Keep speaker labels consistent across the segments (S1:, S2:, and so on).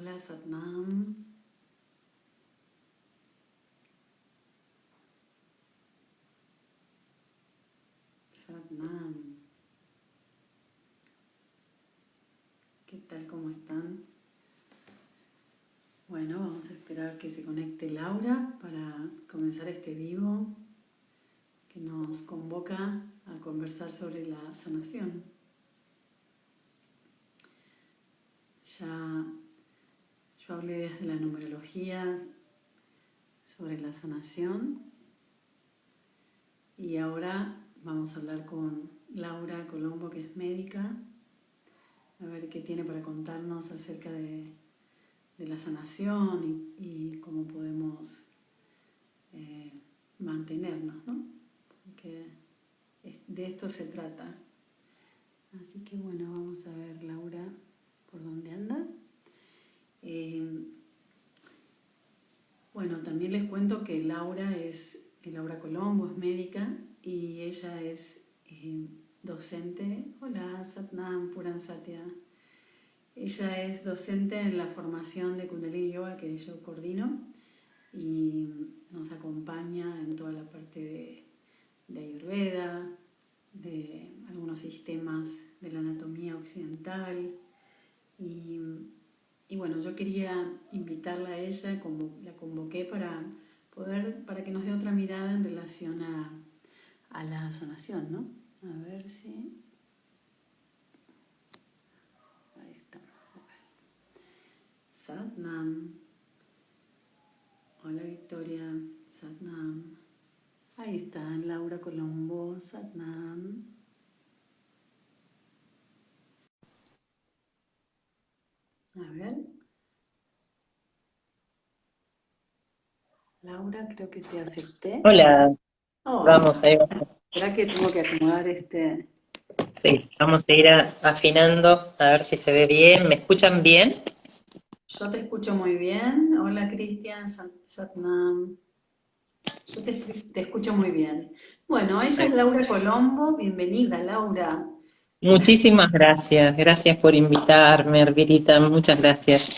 S1: Hola Satnam, Satnam, ¿qué tal? ¿Cómo están? Bueno, vamos a esperar que se conecte Laura para comenzar este vivo que nos convoca a conversar sobre la sanación. Ya yo hablé desde la numerología sobre la sanación y ahora vamos a hablar con Laura Colombo, que es médica, a ver qué tiene para contarnos acerca de la sanación y cómo podemos mantenernos, ¿no? Porque de esto se trata. Así que bueno, vamos a ver Laura por dónde anda. Bueno, también les cuento que Laura Colombo es médica y ella es docente. Hola Satnam Puran Satya. Ella es docente en la formación de Kundalini Yoga que yo coordino y nos acompaña en toda la parte de Ayurveda, de algunos sistemas de la anatomía occidental y bueno, yo quería invitarla a ella, como la convoqué para que nos dé otra mirada en relación a la sanación, ¿no? A ver si... Ahí está. Satnam. Hola Victoria. Satnam. Ahí está, Laura Colombo. Satnam. A ver. Laura, creo que te acepté.
S2: Hola,
S1: Hola.
S2: vamos a ir,
S1: ¿Será que tengo que acomodar
S2: sí, vamos a ir afinando a ver si se ve bien. ¿Me escuchan bien?
S1: Yo te escucho muy bien. Hola Cristian, Satnam. Yo te escucho muy bien. Bueno, ella es
S2: Ahí.
S1: Laura Colombo. Bienvenida, Laura.
S2: Muchísimas gracias, gracias por invitarme, Hervirita, muchas gracias.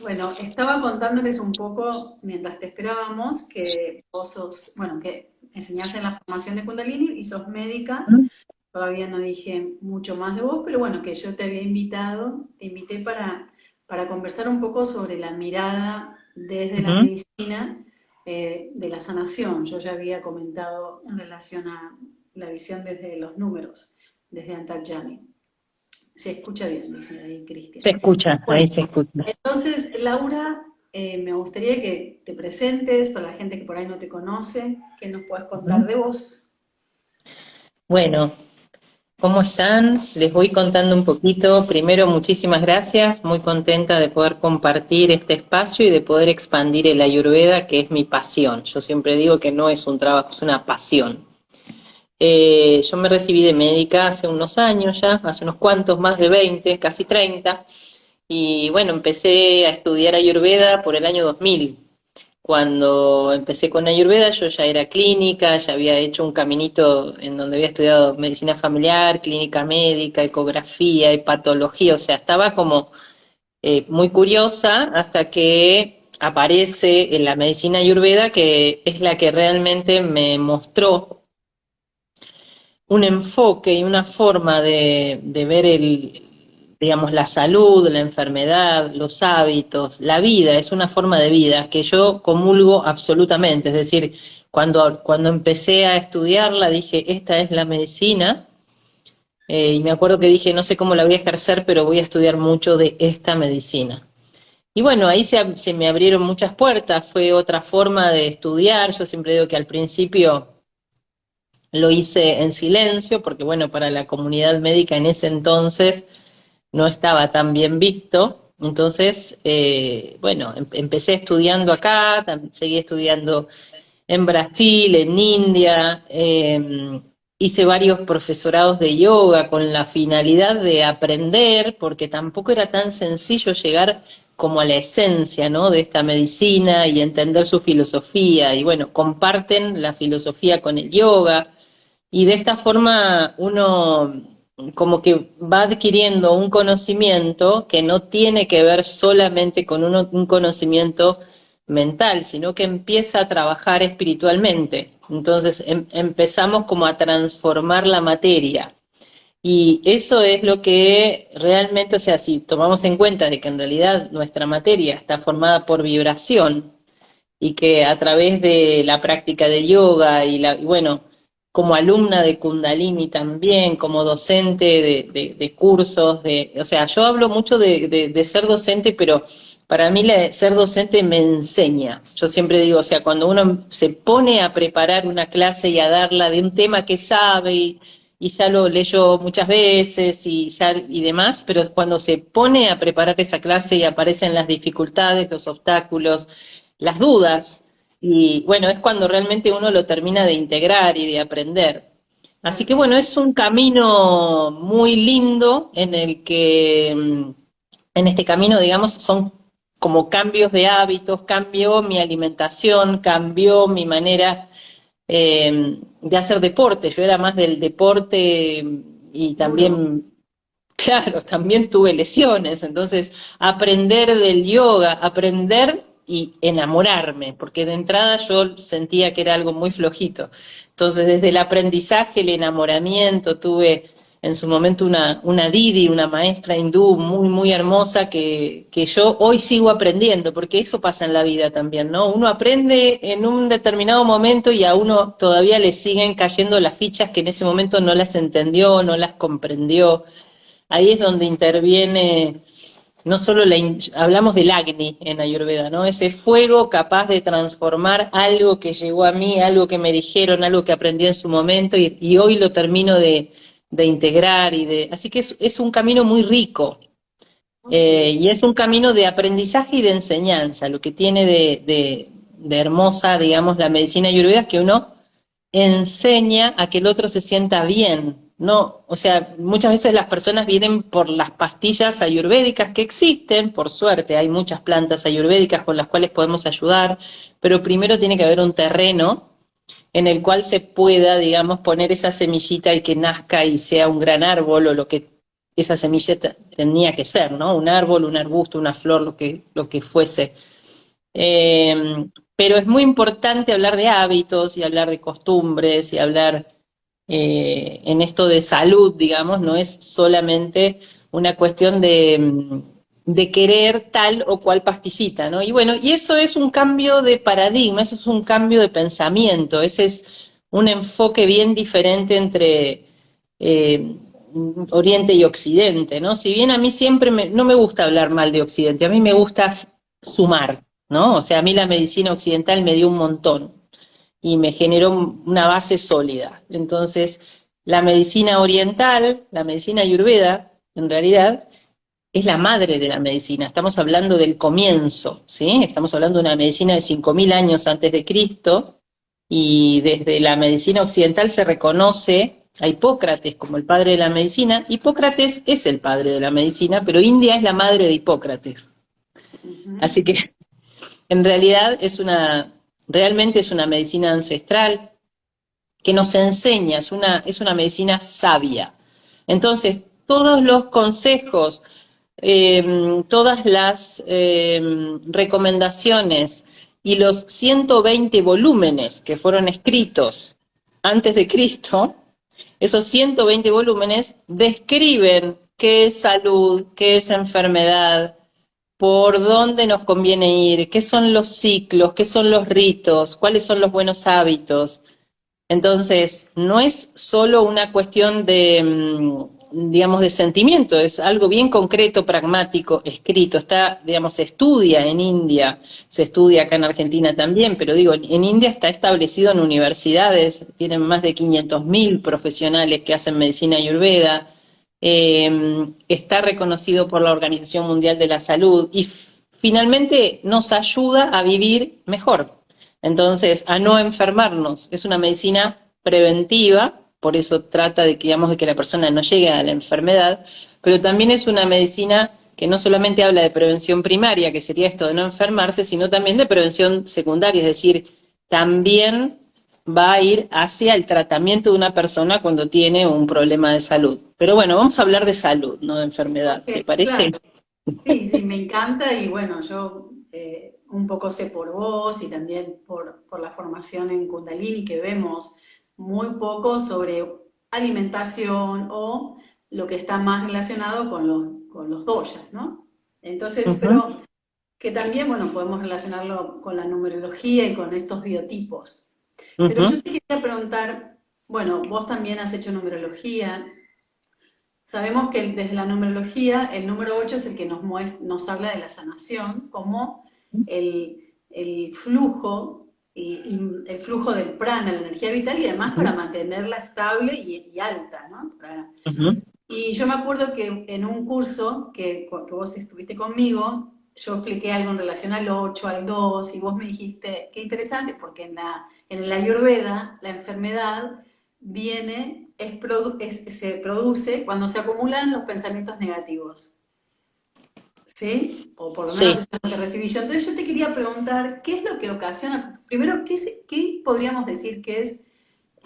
S1: Bueno, estaba contándoles un poco mientras te esperábamos que vos sos, bueno, que enseñás en la formación de Kundalini y sos médica. Todavía no dije mucho más de vos, pero bueno, que yo te había invitado, te invité para conversar un poco sobre la mirada desde la
S2: Ujú.
S1: medicina de la sanación. Yo ya había comentado en relación a la visión desde los números, desde Antalyani. Se escucha bien, dice ahí
S2: Se
S1: Cristian.
S2: escucha,
S1: Bueno,
S2: ahí se escucha.
S1: entonces, Laura, me gustaría que te presentes para la gente que por ahí no te conoce, que nos puedes contar
S2: Ujú.
S1: de vos.
S2: Bueno, ¿cómo están? Les voy contando un poquito. Primero, muchísimas gracias, muy contenta de poder compartir este espacio y de poder expandir el Ayurveda, que es mi pasión. Yo siempre digo que no es un trabajo, es una pasión. Yo me recibí de médica hace unos años ya, hace unos cuantos, más de 20, casi 30, y bueno, empecé a estudiar Ayurveda por el año 2000. Cuando empecé con Ayurveda yo ya era clínica, ya había hecho un caminito en donde había estudiado medicina familiar, clínica médica, ecografía, hepatología, o sea, estaba como muy curiosa hasta que aparece en la medicina Ayurveda, que es la que realmente me mostró un enfoque y una forma de ver digamos, la salud, la enfermedad, los hábitos, la vida, es una forma de vida que yo comulgo absolutamente. Es decir, cuando empecé a estudiarla dije, esta es la medicina, y me acuerdo que dije, no sé cómo la voy a ejercer, pero voy a estudiar mucho de esta medicina. Y bueno, ahí se me abrieron muchas puertas, fue otra forma de estudiar. Yo siempre digo que al principio lo hice en silencio porque, bueno, para la comunidad médica en ese entonces no estaba tan bien visto. Entonces, bueno, empecé estudiando acá, seguí estudiando en Brasil, en India, hice varios profesorados de yoga con la finalidad de aprender, porque tampoco era tan sencillo llegar como a la esencia, ¿no?, de esta medicina y entender su filosofía. Y bueno, comparten la filosofía con el yoga, y de esta forma uno como que va adquiriendo un conocimiento que no tiene que ver solamente con un conocimiento mental, sino que empieza a trabajar espiritualmente. Entonces empezamos como a transformar la materia. Y eso es lo que realmente, o sea, si tomamos en cuenta de que en realidad nuestra materia está formada por vibración, y que a través de la práctica de yoga y bueno, como alumna de Kundalini también, como docente de cursos, o sea, yo hablo mucho de ser docente, pero para mí ser docente me enseña. Yo siempre digo, o sea, cuando uno se pone a preparar una clase y a darla de un tema que sabe y ya lo leyó muchas veces y demás, pero cuando se pone a preparar esa clase y aparecen las dificultades, los obstáculos, las dudas, y bueno, es cuando realmente uno lo termina de integrar y de aprender. Así que bueno, es un camino muy lindo en el que, en este camino, digamos, son como cambios de hábitos, cambió mi alimentación, cambió mi manera de hacer deporte. Yo era más del deporte y
S1: Duro.
S2: también, claro, también tuve lesiones, entonces aprender del yoga, aprender y enamorarme, porque de entrada yo sentía que era algo muy flojito. Entonces, desde el aprendizaje, el enamoramiento, tuve en su momento una Didi, una maestra hindú muy, muy hermosa que yo hoy sigo aprendiendo, porque eso pasa en la vida también, ¿no? Uno aprende en un determinado momento y a uno todavía le siguen cayendo las fichas que en ese momento no las entendió, no las comprendió. Ahí es donde interviene, no solo hablamos del Agni en Ayurveda, ¿no? Ese fuego capaz de transformar algo que llegó a mí, algo que me dijeron, algo que aprendí en su momento y hoy lo termino de integrar así que es un camino muy rico.
S1: Ok.
S2: Y es un camino de aprendizaje y de enseñanza. Lo que tiene de hermosa, digamos, la medicina ayurveda es que uno enseña a que el otro se sienta bien. No, o sea, muchas veces las personas vienen por las pastillas ayurvédicas que existen, por suerte, hay muchas plantas ayurvédicas con las cuales podemos ayudar, pero primero tiene que haber un terreno en el cual se pueda, digamos, poner esa semillita y que nazca y sea un gran árbol o lo que esa semilla tenía que ser, ¿no? Un árbol, un arbusto, una flor, lo que fuese. Pero es muy importante hablar de hábitos y hablar de costumbres y hablar en esto de salud, digamos, no es solamente una cuestión de querer tal o cual pastillita, ¿no? Y bueno, y eso es un cambio de paradigma, eso es un cambio de pensamiento, ese es un enfoque bien diferente entre eh, Oriente y Occidente, ¿no? Si bien a mí siempre no me gusta hablar mal de Occidente, a mí me gusta sumar, ¿no? O sea, a mí la medicina occidental me dio un montón y me generó una base sólida. Entonces, la medicina oriental, la medicina ayurveda, en realidad, es la madre de la medicina. Estamos hablando del comienzo, ¿sí? Estamos hablando de una medicina de 5.000 años antes de Cristo y desde la medicina occidental se reconoce a Hipócrates como el padre de la medicina. Hipócrates es el padre de la medicina, pero India es la madre de Hipócrates.
S1: Ujú.
S2: Así que en realidad realmente es una medicina ancestral que nos enseña, es una medicina sabia. Entonces, todos los consejos, todas las recomendaciones y los 120 volúmenes que fueron escritos antes de Cristo, esos 120 volúmenes describen qué es salud, qué es enfermedad, por dónde nos conviene ir, qué son los ciclos, qué son los ritos, cuáles son los buenos hábitos. Entonces, no es solo una cuestión digamos, de sentimiento, es algo bien concreto, pragmático, escrito. Digamos, se estudia en India, se estudia acá en Argentina también, pero digo, en India está establecido en universidades, tienen más de 500.000 profesionales que hacen medicina ayurveda, está reconocido por la Organización Mundial de la Salud y finalmente nos ayuda a vivir mejor. Entonces, a no enfermarnos. Es una medicina preventiva, por eso trata de que, digamos, de que la persona no llegue a la enfermedad, pero también es una medicina que no solamente habla de prevención primaria, que sería esto de no enfermarse, sino también de prevención secundaria, es decir, también va a ir hacia el tratamiento de una persona cuando tiene un problema de salud. Pero bueno, vamos a hablar de salud, no de enfermedad,
S1: Ok,
S2: ¿te parece?
S1: claro. Sí, sí, me encanta y bueno, yo un poco sé por vos y también por la formación en Kundalini que vemos muy poco sobre alimentación o lo que está más relacionado con los doyas, ¿no? Entonces,
S2: Ujú,
S1: pero que también, bueno, podemos relacionarlo con la numerología y con estos biotipos. Pero
S2: ujú.
S1: yo te quería preguntar, bueno, vos también has hecho numerología. Sabemos que desde la numerología el número 8 es el que nos habla de la sanación, como el flujo, y el flujo del prana, la energía vital, y además para
S2: Ujú,
S1: mantenerla estable y alta, ¿no?
S2: ujú.
S1: Y yo me acuerdo que en un curso que vos estuviste conmigo, yo expliqué algo en relación al 8 al 2 y vos me dijiste, qué interesante, porque en el Ayurveda la enfermedad viene, se produce cuando se acumulan los pensamientos negativos, ¿sí? O por lo menos
S2: Sí,
S1: eso es lo que recibí yo. Entonces yo te quería preguntar, ¿qué es lo que ocasiona? Primero, ¿qué podríamos decir que es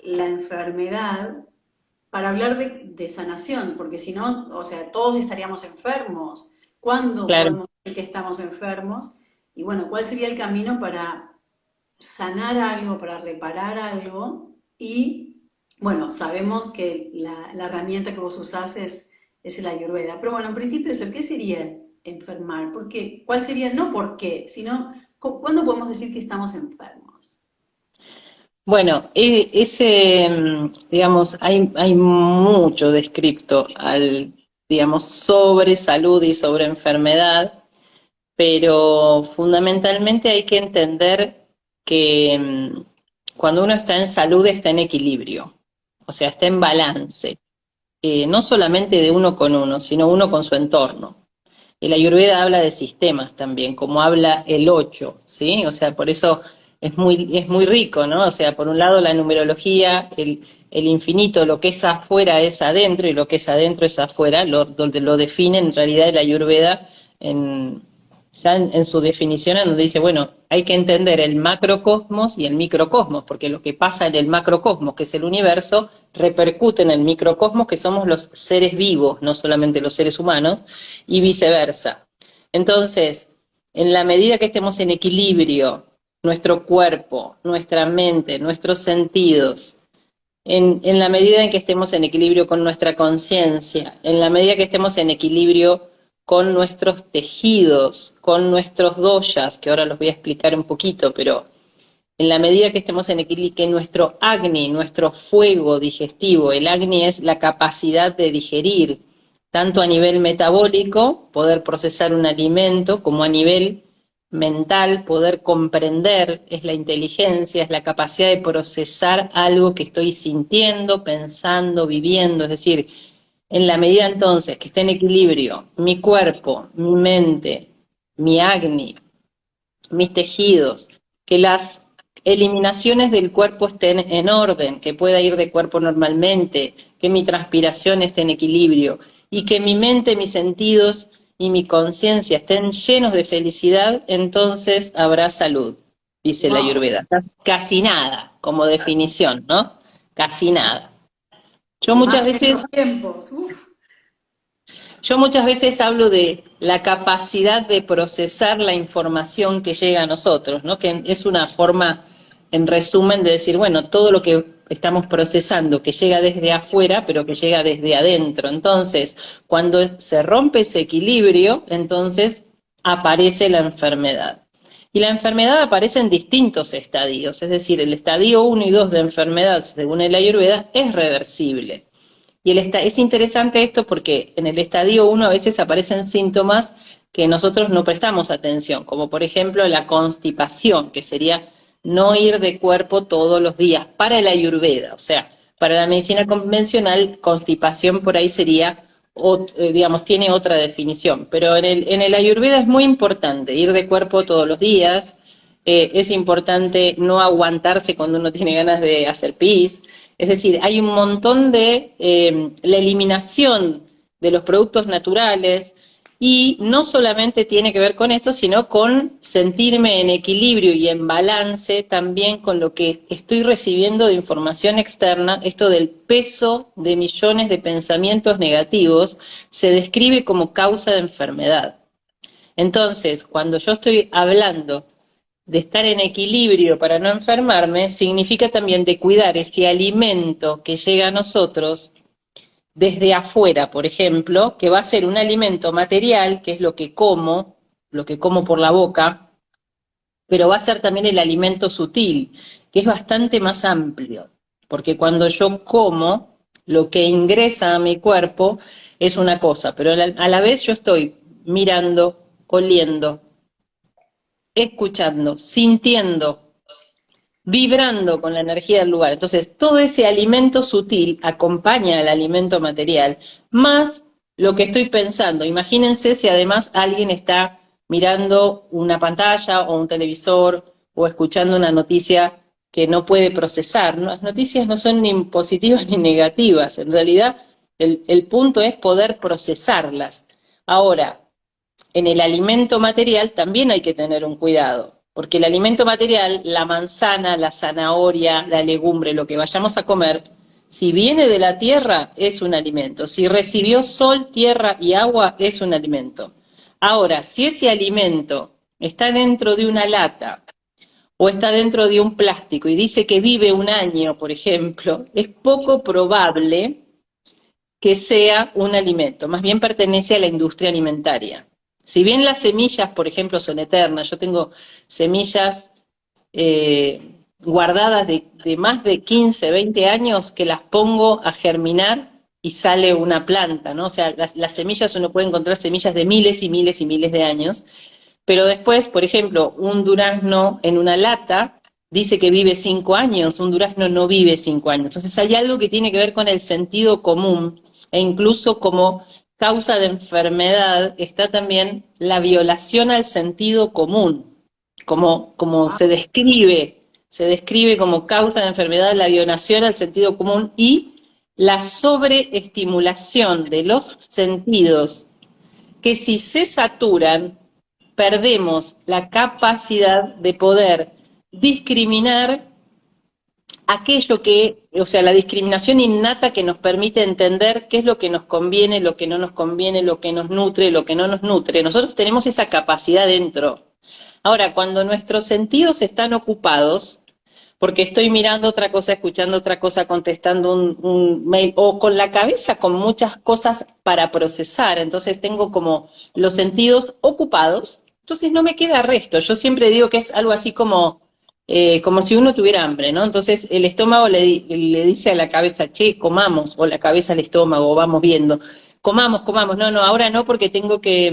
S1: la enfermedad para hablar de sanación? Porque si no, o sea, todos estaríamos enfermos. ¿Cuándo
S2: claro.
S1: podemos decir que estamos enfermos? Y bueno, ¿cuál sería el camino para sanar algo, para reparar algo? Y bueno, sabemos que la herramienta que vos usás es el Ayurveda. Pero bueno, en principio eso, ¿qué sería enfermar? ¿Por qué? ¿Cuál sería? No por qué, sino ¿cuándo podemos decir que estamos enfermos?
S2: Bueno, digamos, hay mucho descripto digamos, sobre salud y sobre enfermedad, pero fundamentalmente hay que entender que cuando uno está en salud está en equilibrio, o sea, está en balance, no solamente de uno con uno, sino uno con su entorno. El Ayurveda habla de sistemas también, como habla el 8, ¿sí? O sea, por eso es muy rico, ¿no? O sea, por un lado la numerología, el infinito, lo que es afuera es adentro y lo que es adentro es afuera, donde lo define en realidad el Ayurveda en, ya en su definición, en donde dice, bueno, hay que entender el macrocosmos y el microcosmos, porque lo que pasa en el macrocosmos, que es el universo, repercute en el microcosmos, que somos los seres vivos, no solamente los seres humanos, y viceversa. Entonces, en la medida que estemos en equilibrio, nuestro cuerpo, nuestra mente, nuestros sentidos, en la medida en que estemos en equilibrio con nuestra conciencia, en la medida que estemos en equilibrio con nuestros tejidos, con nuestros doyas, que ahora los voy a explicar un poquito, pero en la medida que estemos en equilibrio, que nuestro agni, nuestro fuego digestivo, el agni es la capacidad de digerir, tanto a nivel metabólico, poder procesar un alimento, como a nivel mental, poder comprender, es la inteligencia, es la capacidad de procesar algo que estoy sintiendo, pensando, viviendo, es decir, en la medida entonces que esté en equilibrio mi cuerpo, mi mente, mi agni, mis tejidos, que las eliminaciones del cuerpo estén en orden, que pueda ir de cuerpo normalmente, que mi transpiración esté en equilibrio y que mi mente, mis sentidos y mi conciencia estén llenos de felicidad, entonces habrá salud, dice la
S1: ¡Wow!
S2: Ayurveda. Casi nada, como definición, ¿no? Casi nada. Yo
S1: Y
S2: muchas
S1: más en
S2: veces
S1: estos tiempos. Uf.
S2: Yo muchas veces hablo de la capacidad de procesar la información que llega a nosotros, ¿no? Que es una forma, en resumen, de decir, bueno, todo lo que estamos procesando, que llega desde afuera, pero que llega desde adentro. Entonces, cuando se rompe ese equilibrio, entonces aparece la enfermedad. Y la enfermedad aparece en distintos estadios, es decir, el estadio 1 y 2 de enfermedad, según el Ayurveda, es reversible. Y es interesante esto porque en el estadio 1 a veces aparecen síntomas que nosotros no prestamos atención, como por ejemplo la constipación, que sería no ir de cuerpo todos los días para el Ayurveda. O sea, para la medicina convencional, constipación por ahí sería, digamos, tiene otra definición. Pero en el Ayurveda es muy importante ir de cuerpo todos los días. Es importante no aguantarse cuando uno tiene ganas de hacer pis. Es decir, hay un montón de la eliminación de los productos naturales, Y no solamente tiene que ver con esto, sino con sentirme en equilibrio y en balance también con lo que estoy recibiendo de información externa. Esto del peso de millones de pensamientos negativos se describe como causa de enfermedad. Entonces, cuando yo estoy hablando de estar en equilibrio para no enfermarme, significa también de cuidar ese alimento que llega a nosotros desde afuera, por ejemplo, que va a ser un alimento material, que es lo que como por la boca, pero va a ser también el alimento sutil, que es bastante más amplio, porque cuando yo como, lo que ingresa a mi cuerpo es una cosa, pero a la vez yo estoy mirando, oliendo, escuchando, sintiendo, vibrando con la energía del lugar. Entonces, todo ese alimento sutil acompaña al alimento material, más lo que estoy pensando. Imagínense si además alguien está mirando una pantalla o un televisor o escuchando una noticia que no puede procesar. Las noticias no son ni positivas ni negativas, en realidad el punto es poder procesarlas. Ahora, en el alimento material también hay que tener un cuidado, porque el alimento material, la manzana, la zanahoria, la legumbre, lo que vayamos a comer, si viene de la tierra, es un alimento. Si recibió sol, tierra y agua, es un alimento. Ahora, si ese alimento está dentro de una lata o está dentro de un plástico y dice que vive un año, por ejemplo, es poco probable que sea un alimento, más bien pertenece a la industria alimentaria. Si bien las semillas, por ejemplo, son eternas, yo tengo semillas guardadas de más de 15, 20 años que las pongo a germinar y sale una planta, ¿no? O sea, las semillas, uno puede encontrar semillas de miles y miles y miles de años, pero después, por ejemplo, un durazno en una lata dice que vive 5 años, un durazno no vive 5 años. Entonces hay algo que tiene que ver con el sentido común e incluso como causa de enfermedad está también la violación al sentido común, como se describe como causa de enfermedad la violación al sentido común y la sobreestimulación de los sentidos que si se saturan, perdemos la capacidad de poder discriminar aquello que, o sea, la discriminación innata que nos permite entender qué es lo que nos conviene, lo que no nos conviene, lo que nos nutre, lo que no nos nutre. Nosotros tenemos esa capacidad dentro. Ahora, cuando nuestros sentidos están ocupados, porque estoy mirando otra cosa, escuchando otra cosa, contestando un mail, o con la cabeza con muchas cosas para procesar, entonces tengo como los sentidos ocupados, entonces no me queda resto. Yo siempre digo que es algo así como si uno tuviera hambre, ¿no? Entonces el estómago le dice a la cabeza, che, comamos, o la cabeza al estómago, o vamos viendo, comamos, comamos, no, no, ahora no porque tengo que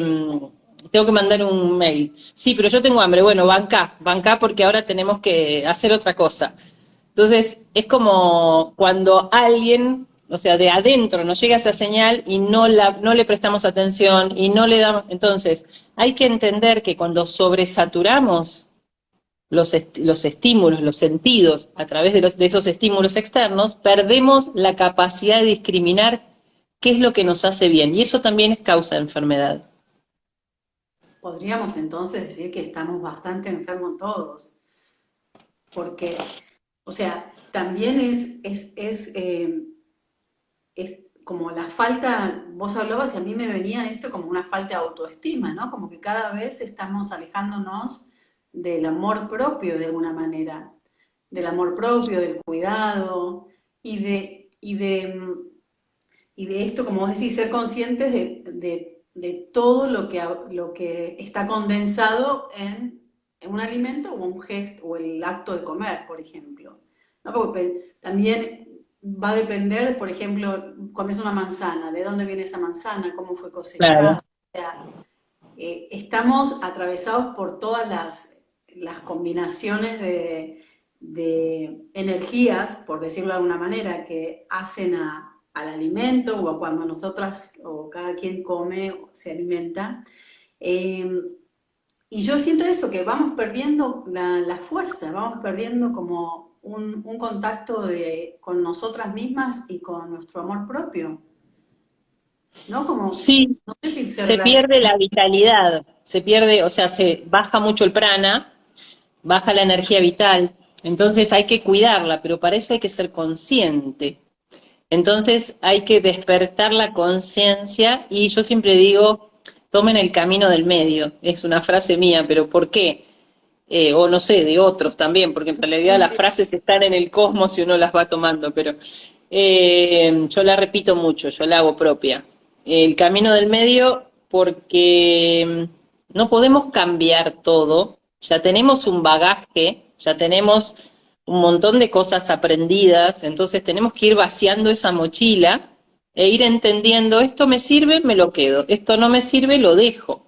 S2: mandar un mail. Sí, pero yo tengo hambre. Bueno, bancá porque ahora tenemos que hacer otra cosa. Entonces, es como cuando alguien, o sea, de adentro nos llega esa señal y no le prestamos atención y no le damos. Entonces, hay que entender que cuando sobresaturamos los estímulos, los sentidos, a través de esos estímulos externos, perdemos la capacidad de discriminar qué es lo que nos hace bien. Y eso también es causa de enfermedad.
S1: Podríamos entonces decir que estamos bastante enfermos todos, porque, o sea, también es como la falta, vos hablabas y a mí me venía esto como una falta de autoestima, ¿no? Como que cada vez estamos alejándonos del amor propio de alguna manera, del amor propio, del cuidado y de esto, como vos decís, ser conscientes de todo lo que está condensado en un alimento o un gesto o el acto de comer, por ejemplo. ¿No? Porque también va a depender, por ejemplo, comes una manzana, de dónde viene esa manzana, cómo fue cosechada.
S2: Claro.
S1: O sea, estamos atravesados por todas las combinaciones de energías, por decirlo de alguna manera, que hacen al alimento o a cuando nosotras o cada quien come o se alimenta. Eh, y yo siento eso, que vamos perdiendo la fuerza, vamos perdiendo como un contacto con nosotras mismas y con nuestro amor propio. ¿no? Como,
S2: Sí,
S1: no sé si se
S2: se
S1: relaciona.
S2: pierde la vitalidad, se pierde, o sea, se baja mucho el prana, baja la energía vital, entonces hay que cuidarla, pero para eso hay que ser consciente. Entonces hay que despertar la conciencia y yo siempre digo, tomen el camino del medio. Es una frase mía, pero ¿por qué? O no sé, de otros también, porque en realidad
S1: Sí,
S2: las
S1: sí.
S2: frases están en el cosmos y uno las va tomando, pero yo la repito mucho, yo la hago propia. El camino del medio porque no podemos cambiar todo, ya tenemos un bagaje, ya tenemos un montón de cosas aprendidas, entonces tenemos que ir vaciando esa mochila e ir entendiendo, esto me sirve, me lo quedo, esto no me sirve, lo dejo.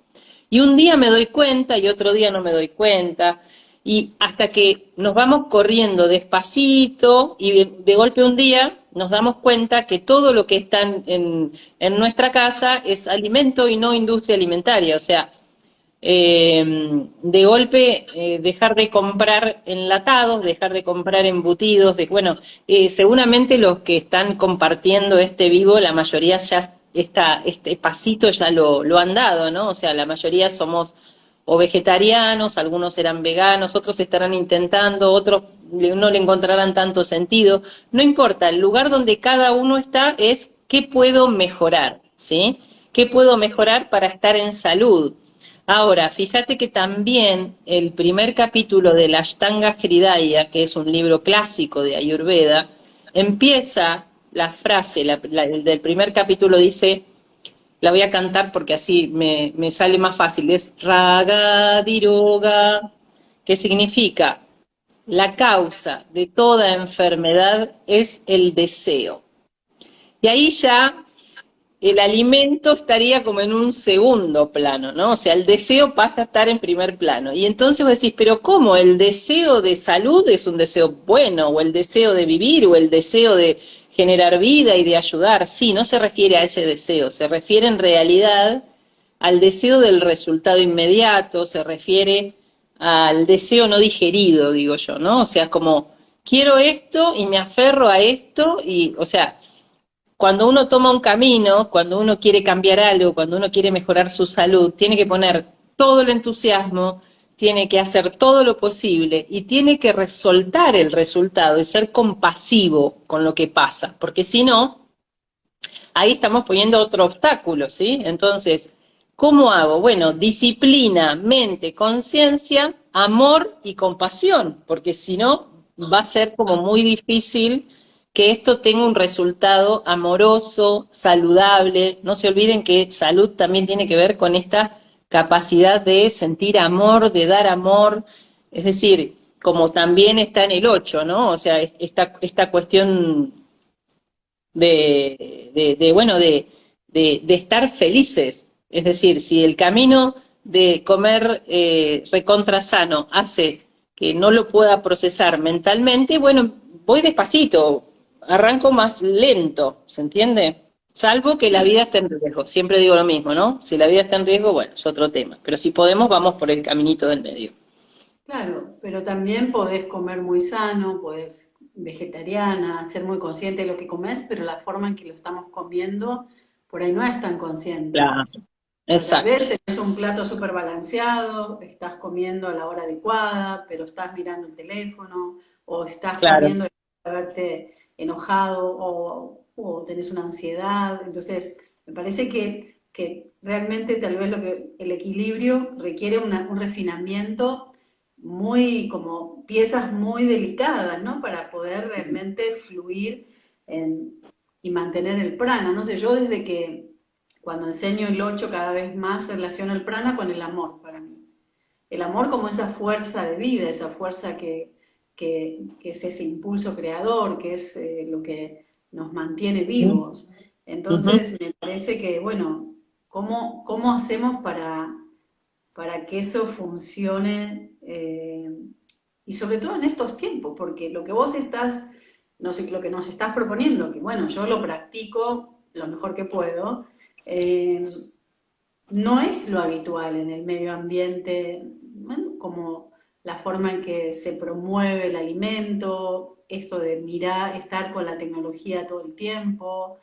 S2: Y un día me doy cuenta y otro día no me doy cuenta. Y hasta que nos vamos corriendo despacito y de golpe un día nos damos cuenta que todo lo que está en nuestra casa es alimento y no industria alimentaria. O sea, de golpe dejar de comprar enlatados, dejar de comprar embutidos, bueno, seguramente los que están compartiendo este vivo, la mayoría ya este pasito ya lo han dado, ¿no? O sea, la mayoría somos o vegetarianos, algunos serán veganos, otros estarán intentando, otros no le encontrarán tanto sentido. No importa, el lugar donde cada uno está es qué puedo mejorar, ¿sí? ¿Qué puedo mejorar para estar en salud? Ahora, fíjate que también el primer capítulo de la Ashtanga Hridaya, que es un libro clásico de Ayurveda, empieza la frase, el del primer capítulo dice, la voy a cantar porque así me sale más fácil, es Raga Diroga, que significa la causa de toda enfermedad es el deseo. Y ahí ya el alimento estaría como en un segundo plano, ¿no? O sea, el deseo pasa a estar en primer plano. Y entonces vos decís, pero ¿cómo? ¿El deseo de salud es un deseo bueno? ¿O el deseo de vivir? ¿O el deseo de generar vida y de ayudar? Sí, no se refiere a ese deseo, se refiere en realidad al deseo del resultado inmediato, se refiere al deseo no digerido, digo yo, ¿no? O sea, como quiero esto y me aferro a esto y, o sea, cuando uno toma un camino, cuando uno quiere cambiar algo, cuando uno quiere mejorar su salud, tiene que poner todo el entusiasmo, tiene que hacer todo lo posible y tiene que soltar el resultado y ser compasivo con lo que pasa, porque si no, ahí estamos poniendo otro obstáculo, ¿sí? Entonces, ¿cómo hago? Bueno, disciplina, mente, conciencia, amor y compasión, porque si no, va a ser como muy difícil que esto tenga un resultado amoroso, saludable. No se olviden que salud también tiene que ver con esta capacidad de sentir amor, de dar amor, es decir, como también está en el 8, ¿no? O sea, esta cuestión bueno, de estar felices. Es decir, si el camino de comer recontra sano hace que no lo pueda procesar mentalmente, bueno, voy despacito, arranco más lento, ¿se entiende? Salvo que la vida esté en riesgo. Siempre digo lo mismo, ¿no? Si la vida está en riesgo, bueno, es otro tema. Pero si podemos, vamos por el caminito del medio.
S1: Claro, pero también podés comer muy sano, podés vegetariana, ser muy consciente de lo que comes, pero la forma en que lo estamos comiendo por ahí no es tan consciente.
S2: Claro,
S1: O tal
S2: exacto,
S1: vez tenés un plato súper balanceado, estás comiendo a la hora adecuada, pero estás mirando el teléfono, o estás
S2: claro.
S1: comiendo y verte enojado, o tenés una ansiedad. Entonces, me parece que realmente tal vez lo que el equilibrio requiere un refinamiento muy, como piezas muy delicadas, ¿no? Para poder realmente fluir y mantener el prana. No sé, yo desde que cuando enseño el 8 cada vez más relaciono el prana con el amor para mí. El amor como esa fuerza de vida, esa fuerza que es ese impulso creador, que es lo que nos mantiene
S2: Uh
S1: vivos.
S2: -huh.
S1: Entonces me parece que, bueno, ¿cómo hacemos para que eso funcione? Y sobre todo en estos tiempos, porque lo que vos estás, no sé, lo que nos estás proponiendo, que bueno, yo lo practico lo mejor que puedo, eh, no es lo habitual en el medio ambiente, bueno, como la forma en que se promueve el alimento, esto de mirar, estar con la tecnología todo el tiempo.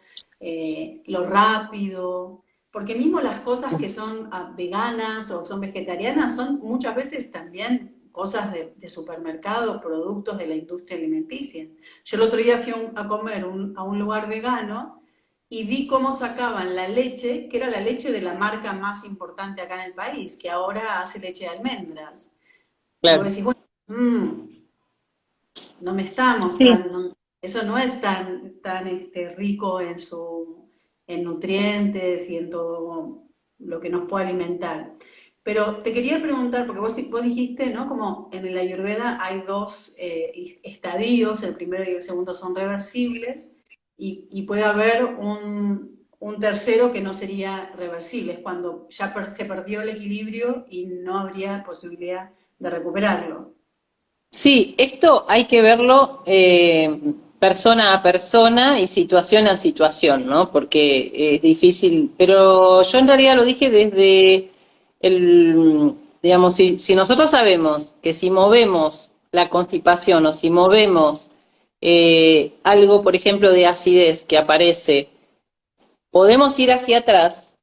S1: lo rápido, porque mismo las cosas que son veganas o son vegetarianas son muchas veces también cosas de supermercado, productos de la industria alimenticia. Yo el otro día fui a comer a un lugar vegano y vi cómo sacaban la leche, que era la leche de la marca más importante acá en el país, que ahora hace leche de almendras. Y vos
S2: Claro.
S1: decís, bueno, no me está
S2: Sí,
S1: mostrando, eso no es tan rico en nutrientes y en todo lo que nos puede alimentar. Pero te quería preguntar, porque vos dijiste, ¿no? Como en el Ayurveda hay dos estadios, el primero y el segundo son reversibles, y puede haber un tercero que no sería reversible, es cuando ya se perdió el equilibrio y no habría posibilidad de recuperarlo.
S2: sí, esto hay que verlo persona a persona y situación a situación, ¿no? Porque es difícil, pero yo en realidad lo dije desde digamos, si nosotros sabemos que si movemos la constipación o si movemos algo, por ejemplo, de acidez que aparece, podemos ir hacia atrás.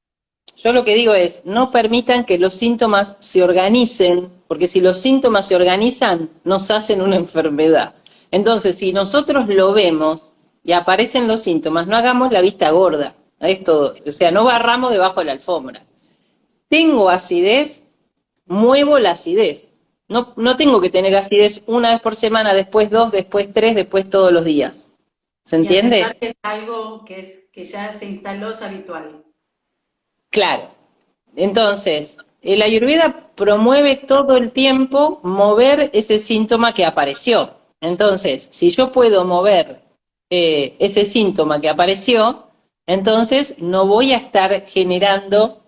S2: Yo lo que digo es, no permitan que los síntomas se organicen, porque si los síntomas se organizan, nos hacen una enfermedad. Entonces, si nosotros lo vemos y aparecen los síntomas, no hagamos la vista gorda. Es todo. O sea, no barramos debajo de la alfombra. Tengo acidez, muevo la acidez. No tengo que tener acidez una vez por semana, después dos, después tres, después todos los días. ¿Se
S1: Y aceptar
S2: entiende?
S1: que es algo que ya se instaló, es habitual.
S2: Claro. Entonces, el Ayurveda promueve todo el tiempo mover ese síntoma que apareció. Entonces, si yo puedo mover ese síntoma que apareció, entonces no voy a estar generando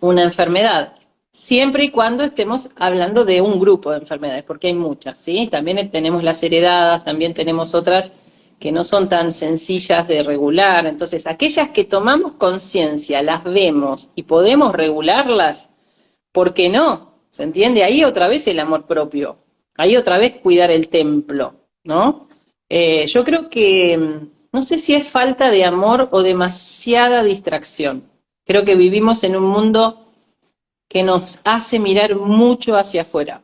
S2: una enfermedad. Siempre y cuando estemos hablando de un grupo de enfermedades, porque hay muchas, ¿sí? También tenemos las heredadas, también tenemos otras que no son tan sencillas de regular. Entonces, aquellas que tomamos conciencia, las vemos y podemos regularlas, ¿por qué no? ¿Se entiende? Ahí otra vez el amor propio, ahí otra vez cuidar el templo, ¿no? Yo creo que no sé si es falta de amor o demasiada distracción. Creo que vivimos en un mundo que nos hace mirar mucho hacia afuera.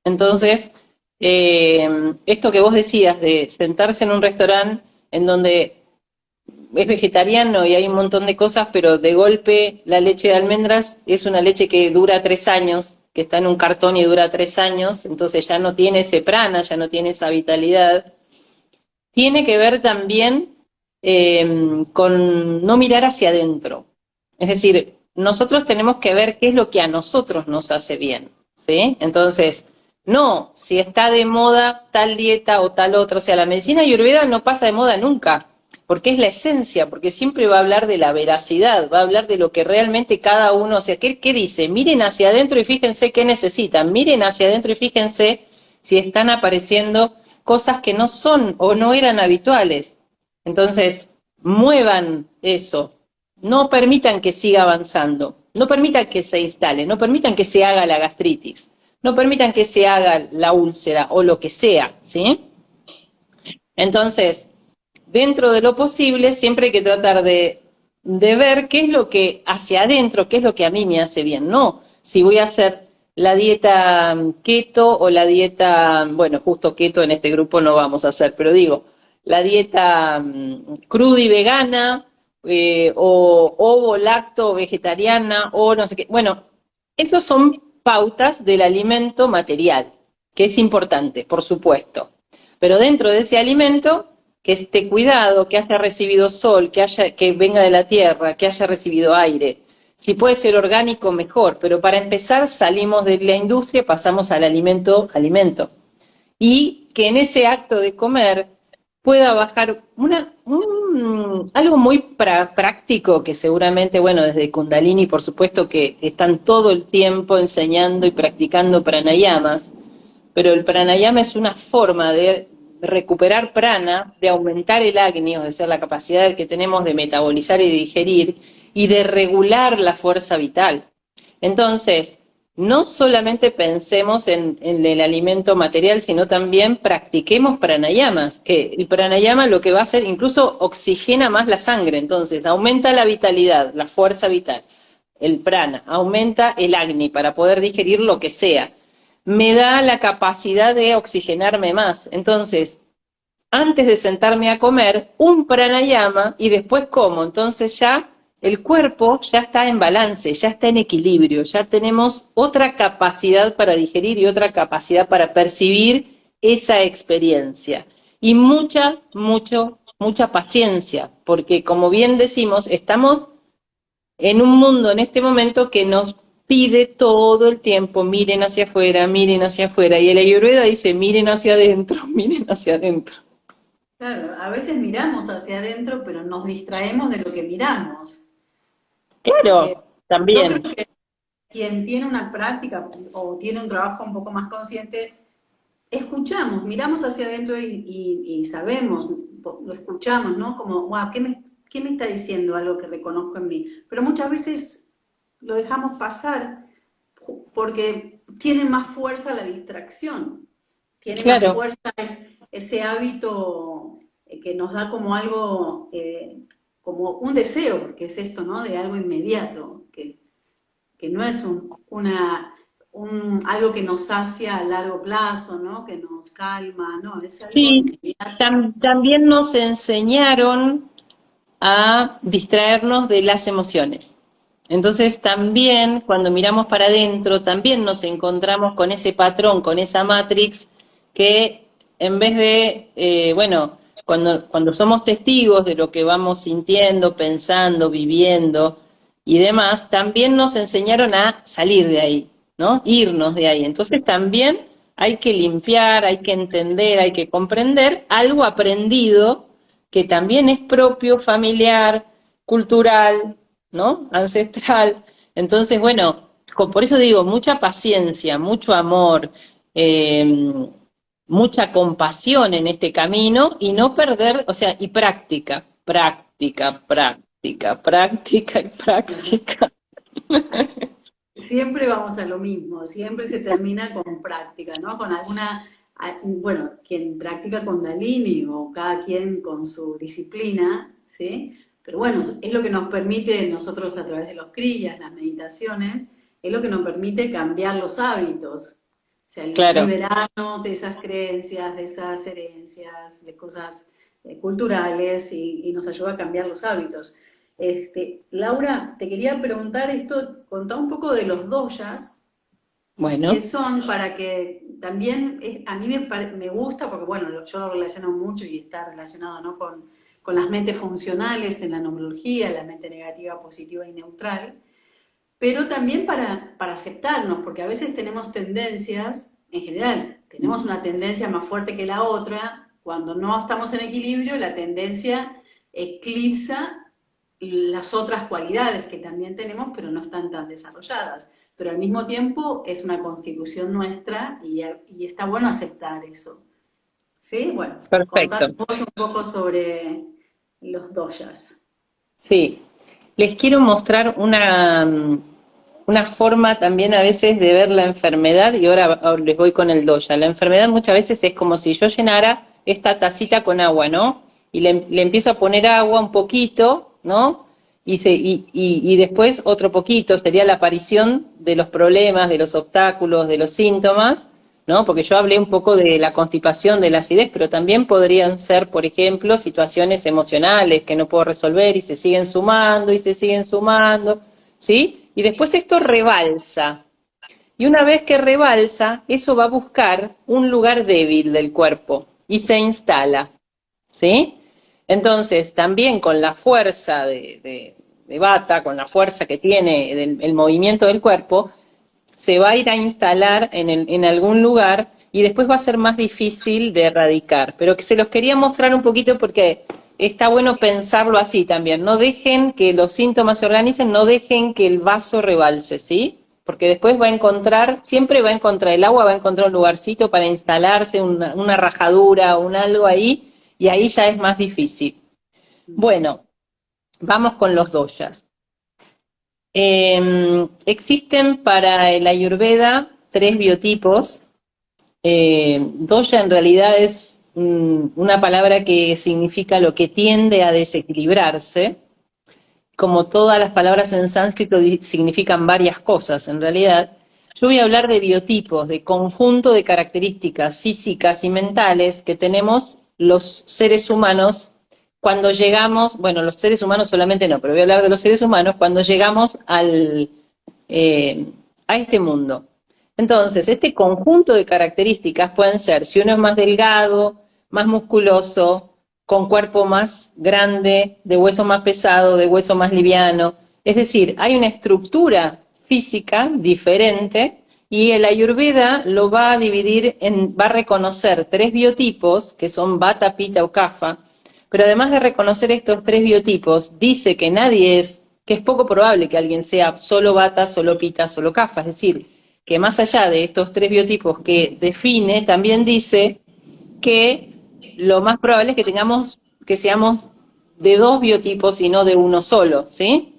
S2: Entonces, esto que vos decías de sentarse en un restaurante en donde es vegetariano y hay un montón de cosas, pero de golpe la leche de almendras es una leche que dura 3 años, que está en un cartón y dura 3 años, entonces ya no tiene ese prana, ya no tiene esa vitalidad. Tiene que ver también con no mirar hacia adentro. Es decir, nosotros tenemos que ver qué es lo que a nosotros nos hace bien, ¿sí? Entonces, no si está de moda tal dieta o tal otra. O sea, la medicina ayurveda no pasa de moda nunca, porque es la esencia, porque siempre va a hablar de la veracidad, va a hablar de lo que realmente cada uno, o sea, ¿qué dice? Miren hacia adentro y fíjense qué necesitan, miren hacia adentro y fíjense si están apareciendo cosas que no son o no eran habituales. Entonces, muevan eso, no permitan que siga avanzando, no permitan que se instale, no permitan que se haga la gastritis, no permitan que se haga la úlcera o lo que sea, ¿sí? Entonces, dentro de lo posible, siempre hay que tratar de ver qué es lo que hacia adentro, qué es lo que a mí me hace bien, no si voy a hacer la dieta keto o la dieta, bueno, justo keto en este grupo no vamos a hacer, pero digo, la dieta cruda y vegana, o ovo, lacto, vegetariana, o no sé qué. Bueno, esos son pautas del alimento material, que es importante, por supuesto. Pero dentro de ese alimento, que esté cuidado, que haya recibido sol, que venga de la tierra, que haya recibido aire. Si puede ser orgánico, mejor. Pero para empezar, salimos de la industria, pasamos al alimento, y que en ese acto de comer pueda bajar algo muy práctico que seguramente, bueno, desde Kundalini, por supuesto que están todo el tiempo enseñando y practicando pranayamas, pero el pranayama es una forma de recuperar prana, de aumentar el agni, es decir, la capacidad que tenemos de metabolizar y digerir, y de regular la fuerza vital. Entonces, no solamente pensemos en el alimento material, sino también practiquemos pranayamas, que el pranayama lo que va a hacer, incluso oxigena más la sangre, entonces aumenta la vitalidad, la fuerza vital, el prana, aumenta el agni para poder digerir lo que sea, me da la capacidad de oxigenarme más, entonces antes de sentarme a comer, un pranayama y después como. Entonces ya el cuerpo ya está en balance, ya está en equilibrio, ya tenemos otra capacidad para digerir y otra capacidad para percibir esa experiencia. Y mucha paciencia, porque como bien decimos, estamos en un mundo en este momento que nos pide todo el tiempo, miren hacia afuera, y el Ayurveda dice, miren hacia adentro, miren hacia adentro.
S1: Claro, a veces miramos hacia adentro, pero nos distraemos de lo que miramos. Porque
S2: Claro,
S1: yo creo
S2: también.
S1: que quien tiene una práctica o tiene un trabajo un poco más consciente, escuchamos, miramos hacia adentro y sabemos, lo escuchamos, ¿no? Como, wow, ¿qué me está diciendo algo que reconozco en mí? Pero muchas veces lo dejamos pasar porque tiene más fuerza la distracción, tiene más
S2: Claro,
S1: fuerza ese hábito que nos da como algo, como un deseo, porque es esto, ¿no? De algo inmediato, que no es algo que nos sacia a largo plazo, ¿no? Que nos calma, no, es algo
S2: sí,
S1: inmediato.
S2: también nos enseñaron a distraernos de las emociones. Entonces también cuando miramos para adentro, también nos encontramos con ese patrón, con esa matrix, que en vez de, bueno, cuando somos testigos de lo que vamos sintiendo, pensando, viviendo y demás, también nos enseñaron a salir de ahí, ¿no? Irnos de ahí. Entonces también hay que limpiar, hay que entender, hay que comprender algo aprendido que también es propio, familiar, cultural, ¿no? Ancestral. Entonces, bueno, por eso digo, mucha paciencia, mucho amor, eh, mucha compasión en este camino y no perder, o sea, y práctica, práctica, práctica, práctica y práctica.
S1: Siempre vamos a lo mismo, siempre se termina con práctica, ¿no? Con bueno, quien practica con Kundalini o cada quien con su disciplina, ¿sí? Pero bueno, es lo que nos permite nosotros a través de los kriyas, las meditaciones, es lo que nos permite cambiar los hábitos, o sea,
S2: Claro,
S1: liberarnos de esas creencias, de esas herencias, de cosas culturales y nos ayuda a cambiar los hábitos. Laura, te quería preguntar esto, contá un poco de los doyas, que
S2: bueno,
S1: son para que también, a mí me gusta, porque bueno, yo lo relaciono mucho y está relacionado, ¿no? Con las mentes funcionales en la numerología, la mente negativa, positiva y neutral, pero también para aceptarnos, porque a veces tenemos tendencias, en general, tenemos una tendencia más fuerte que la otra, cuando no estamos en equilibrio, la tendencia eclipsa las otras cualidades que también tenemos, pero no están tan desarrolladas. Pero al mismo tiempo es una constitución nuestra y está bueno aceptar eso. ¿Sí? Bueno,
S2: perfecto.
S1: contanos vos un poco sobre los doyas.
S2: Sí, les quiero mostrar una forma también a veces de ver la enfermedad y ahora les voy con el doya. La enfermedad muchas veces es como si yo llenara esta tacita con agua, ¿no? Y le empiezo a poner agua un poquito, ¿no? Y después otro poquito, sería la aparición de los problemas, de los obstáculos, de los síntomas, ¿no? Porque yo hablé un poco de la constipación, de la acidez, pero también podrían ser, por ejemplo, situaciones emocionales que no puedo resolver y se siguen sumando y se siguen sumando, ¿sí? Y después esto rebalsa. Y una vez que rebalsa, eso va a buscar un lugar débil del cuerpo y se instala, ¿sí? Entonces, también con la fuerza de Bata, con la fuerza que tiene el movimiento del cuerpo, se va a ir a instalar en algún lugar y después va a ser más difícil de erradicar. Pero que se los quería mostrar un poquito porque está bueno pensarlo así también. No dejen que los síntomas se organicen, no dejen que el vaso rebalse, ¿sí? Porque después va a encontrar, siempre va a encontrar, el agua va a encontrar un lugarcito para instalarse, una rajadura, un algo ahí, y ahí ya es más difícil. Bueno, vamos con los doyas. Existen para el Ayurveda 3 biotipos. Doya en realidad es una palabra que significa lo que tiende a desequilibrarse. Como todas las palabras en sánscrito significan varias cosas en realidad. Yo voy a hablar de biotipos, de conjunto de características físicas y mentales que tenemos los seres humanos cuando llegamos, bueno, los seres humanos solamente no, pero voy a hablar de los seres humanos cuando llegamos a este mundo. Entonces, este conjunto de características pueden ser, si uno es más delgado, más musculoso, con cuerpo más grande, de hueso más pesado, de hueso más liviano. Es decir, hay una estructura física diferente y el Ayurveda lo va a dividir va a reconocer 3 biotipos, que son Vata, Pitta o Kapha, pero además de reconocer estos 3 biotipos, dice que que es poco probable que alguien sea solo Vata, solo Pitta, solo Kapha, es decir, que más allá de estos 3 biotipos que define, también dice que lo más probable es que seamos de 2 biotipos y no de uno solo, ¿sí?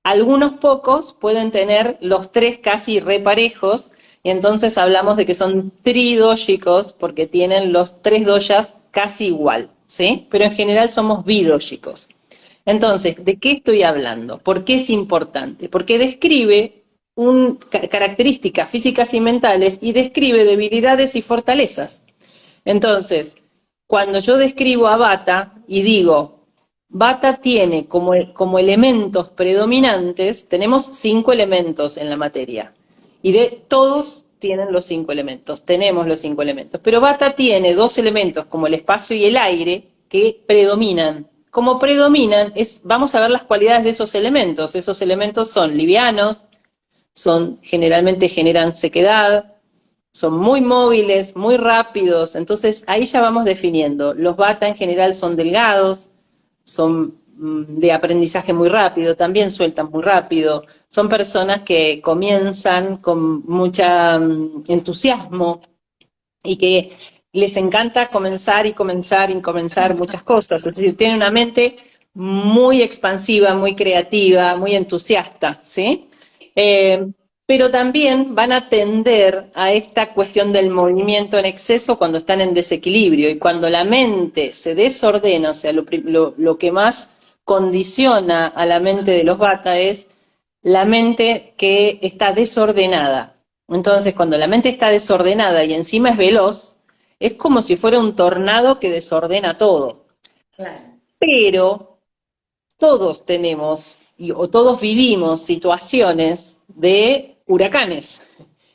S2: Algunos pocos pueden tener los 3 casi reparejos, y entonces hablamos de que son tridóyicos porque tienen los 3 doyas casi igual, ¿sí? Pero en general somos bidóyicos. Entonces, ¿de qué estoy hablando? ¿Por qué es importante? Porque describe características físicas y mentales y describe debilidades y fortalezas. Entonces, cuando yo describo a Vata y digo, Vata tiene como elementos predominantes, tenemos 5 elementos en la materia. Y de todos tienen los 5 elementos, tenemos los 5 elementos. Pero Vata tiene 2 elementos, como el espacio y el aire, que predominan. Como predominan, vamos a ver las cualidades de esos elementos. Esos elementos son livianos, generalmente generan sequedad, son muy móviles, muy rápidos, entonces ahí ya vamos definiendo. Los Vata en general son delgados, son de aprendizaje muy rápido, también sueltan muy rápido, son personas que comienzan con mucha entusiasmo y que les encanta comenzar y comenzar y comenzar muchas cosas, es decir, tienen una mente muy expansiva, muy creativa, muy entusiasta, ¿sí? Pero también van a tender a esta cuestión del movimiento en exceso cuando están en desequilibrio, y cuando la mente se desordena, o sea, lo que más condiciona a la mente de los Vata es la mente que está desordenada. Entonces, cuando la mente está desordenada y encima es veloz, es como si fuera un tornado que desordena todo.
S1: Claro.
S2: Pero todos tenemos o todos vivimos situaciones de huracanes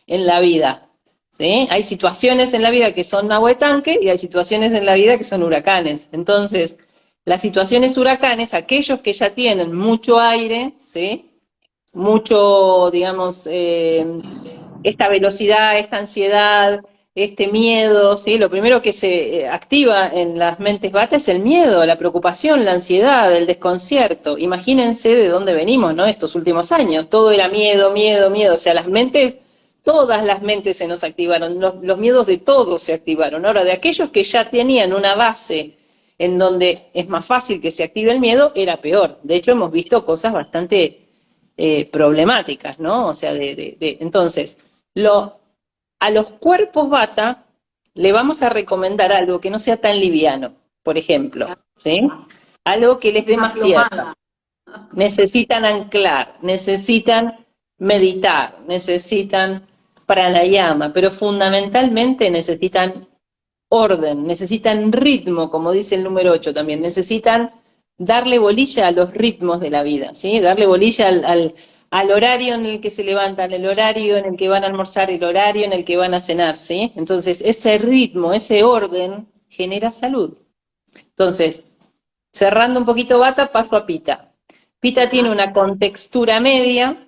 S2: en la vida, ¿sí? Hay situaciones en la vida que son agua de tanque y hay situaciones en la vida que son huracanes. Entonces, las situaciones huracanes, aquellos que ya tienen mucho aire, ¿sí? Mucho, digamos, esta velocidad, esta ansiedad, este miedo, ¿sí? Lo primero que se activa en las mentes Vata es el miedo, la preocupación, la ansiedad, el desconcierto. Imagínense de dónde venimos, ¿no? Estos últimos años, todo era miedo, miedo, miedo. O sea, todas las mentes se nos activaron, los miedos de todos se activaron. Ahora, de aquellos que ya tenían una base en donde es más fácil que se active el miedo, era peor. De hecho, hemos visto cosas bastante problemáticas, ¿no? O sea, entonces, a los cuerpos Vata le vamos a recomendar algo que no sea tan liviano, por ejemplo, ¿sí? Algo que les dé más tierra. Necesitan anclar, necesitan meditar, necesitan pranayama, pero fundamentalmente necesitan orden, necesitan ritmo, como dice el número 8 también, necesitan darle bolilla a los ritmos de la vida, ¿sí? Darle bolilla al horario en el que se levantan, el horario en el que van a almorzar, el horario en el que van a cenar, ¿sí? Entonces, ese ritmo, ese orden genera salud. Entonces, cerrando un poquito Vata, paso a Pitta. Pitta tiene una contextura media,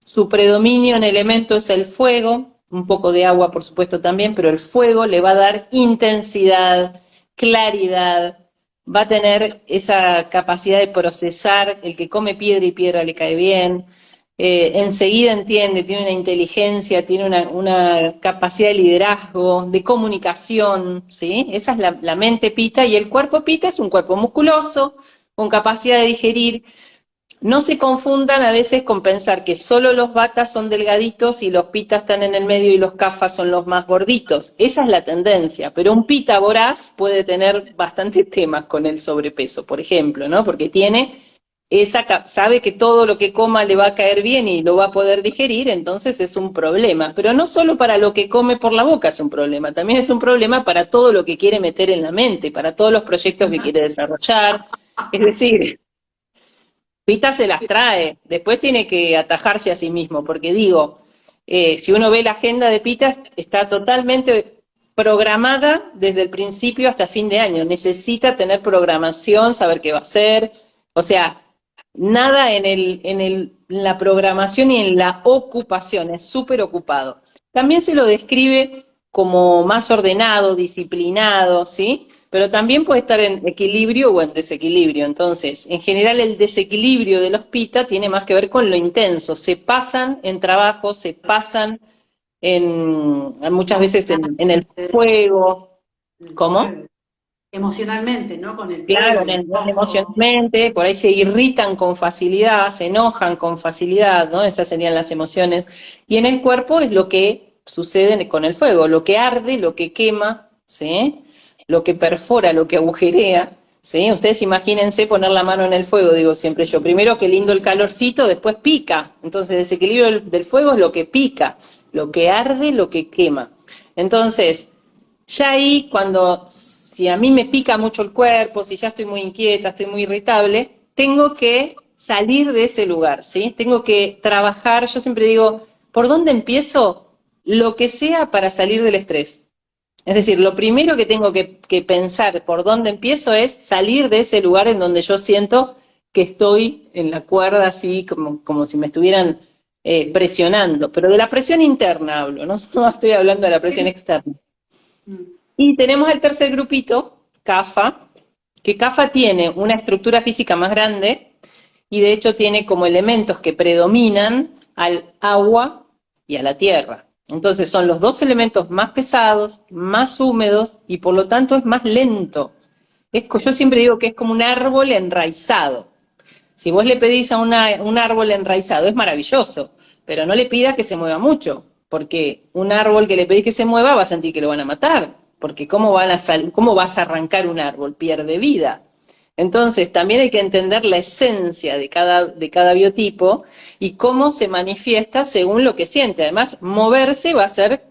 S2: su predominio en elemento es el fuego, un poco de agua por supuesto también, pero el fuego le va a dar intensidad, claridad, va a tener esa capacidad de procesar, el que come piedra y piedra le cae bien, enseguida entiende, tiene una inteligencia, tiene una capacidad de liderazgo, de comunicación, ¿sí? Esa es la mente Pitta, y el cuerpo Pitta es un cuerpo musculoso, con capacidad de digerir, no se confundan a veces con pensar que solo los vatas son delgaditos y los pitas están en el medio y los kafas son los más gorditos. Esa es la tendencia, pero un pita voraz puede tener bastantes temas con el sobrepeso, por ejemplo, ¿no? Porque sabe que todo lo que coma le va a caer bien y lo va a poder digerir, entonces es un problema. Pero no solo para lo que come por la boca es un problema, también es un problema para todo lo que quiere meter en la mente, para todos los proyectos que quiere desarrollar. Es decir, Pita se las trae, después tiene que atajarse a sí mismo, porque digo, si uno ve la agenda de Pita, está totalmente programada desde el principio hasta fin de año. Necesita tener programación, saber qué va a hacer, o sea, nada en la programación y en la ocupación, es súper ocupado. También se lo describe como más ordenado, disciplinado, ¿sí? Pero también puede estar en equilibrio o en desequilibrio. Entonces, en general el desequilibrio de los pita tiene más que ver con lo intenso. Se pasan en trabajo, se pasan muchas veces en el fuego. ¿Cómo?
S1: Emocionalmente, ¿no? Con el
S2: Claro,
S1: fuego, el enojo.
S2: emocionalmente, por ahí se irritan con facilidad, se enojan con facilidad, ¿no? Esas serían las emociones. Y en el cuerpo es lo que sucede con el fuego, lo que arde, lo que quema, ¿sí? Lo que perfora, lo que agujerea, ¿sí? Ustedes imagínense poner la mano en el fuego, digo siempre yo. Primero qué lindo el calorcito, después pica. Entonces, desequilibrio del fuego es lo que pica, lo que arde, lo que quema. Entonces, ya ahí, si a mí me pica mucho el cuerpo, si ya estoy muy inquieta, estoy muy irritable, tengo que salir de ese lugar, ¿sí? Tengo que trabajar, yo siempre digo, ¿por dónde empiezo? Lo que sea para salir del estrés. Es decir, lo primero que tengo que pensar por dónde empiezo es salir de ese lugar en donde yo siento que estoy en la cuerda, así como si me estuvieran presionando. Pero de la presión interna hablo, no estoy hablando de la presión externa. Y tenemos el tercer grupito, CAFA, que CAFA tiene una estructura física más grande y de hecho tiene como elementos que predominan al agua y a la tierra. Entonces son los dos elementos más pesados, más húmedos y por lo tanto es más lento. Yo siempre digo que es como un árbol enraizado. Si vos le pedís a un árbol enraizado es maravilloso, pero no le pidas que se mueva mucho, porque un árbol que le pedís que se mueva va a sentir que lo van a matar, porque ¿cómo vas a arrancar un árbol? Pierde vida. Entonces también hay que entender la esencia de cada biotipo y cómo se manifiesta según lo que siente. Además, moverse va a ser,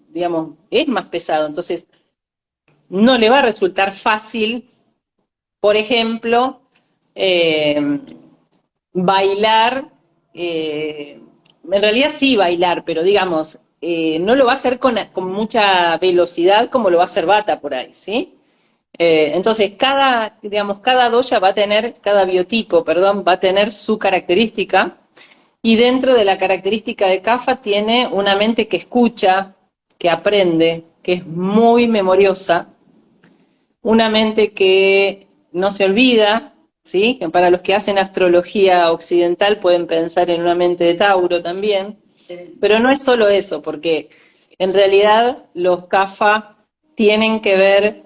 S2: digamos, es más pesado, entonces no le va a resultar fácil, por ejemplo, eh, bailar, en realidad sí bailar, pero digamos, no lo va a hacer con mucha velocidad como lo va a hacer Bata por ahí, ¿sí? Entonces, cada doya va a tener, cada biotipo, perdón, va a tener su característica y dentro de la característica de Kapha tiene una mente que escucha, que aprende, que es muy memoriosa, una mente que no se olvida, ¿sí? Que para los que hacen astrología occidental pueden pensar en una mente de Tauro también, pero no es solo eso, porque en realidad los Kapha tienen que ver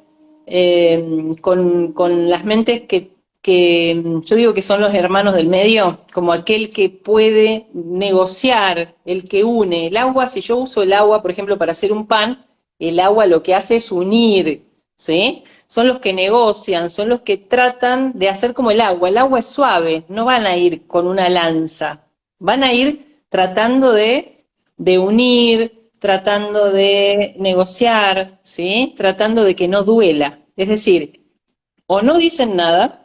S2: con las mentes que yo digo que son los hermanos del medio, como aquel que puede negociar, el que une. El agua, si yo uso el agua, por ejemplo, para hacer un pan, el agua lo que hace es unir, ¿sí? Son los que negocian, son los que tratan de hacer como el agua. El agua es suave, no van a ir con una lanza, van a ir tratando de unir, tratando de negociar, ¿sí? Tratando de que no duela. Es decir, o no dicen nada,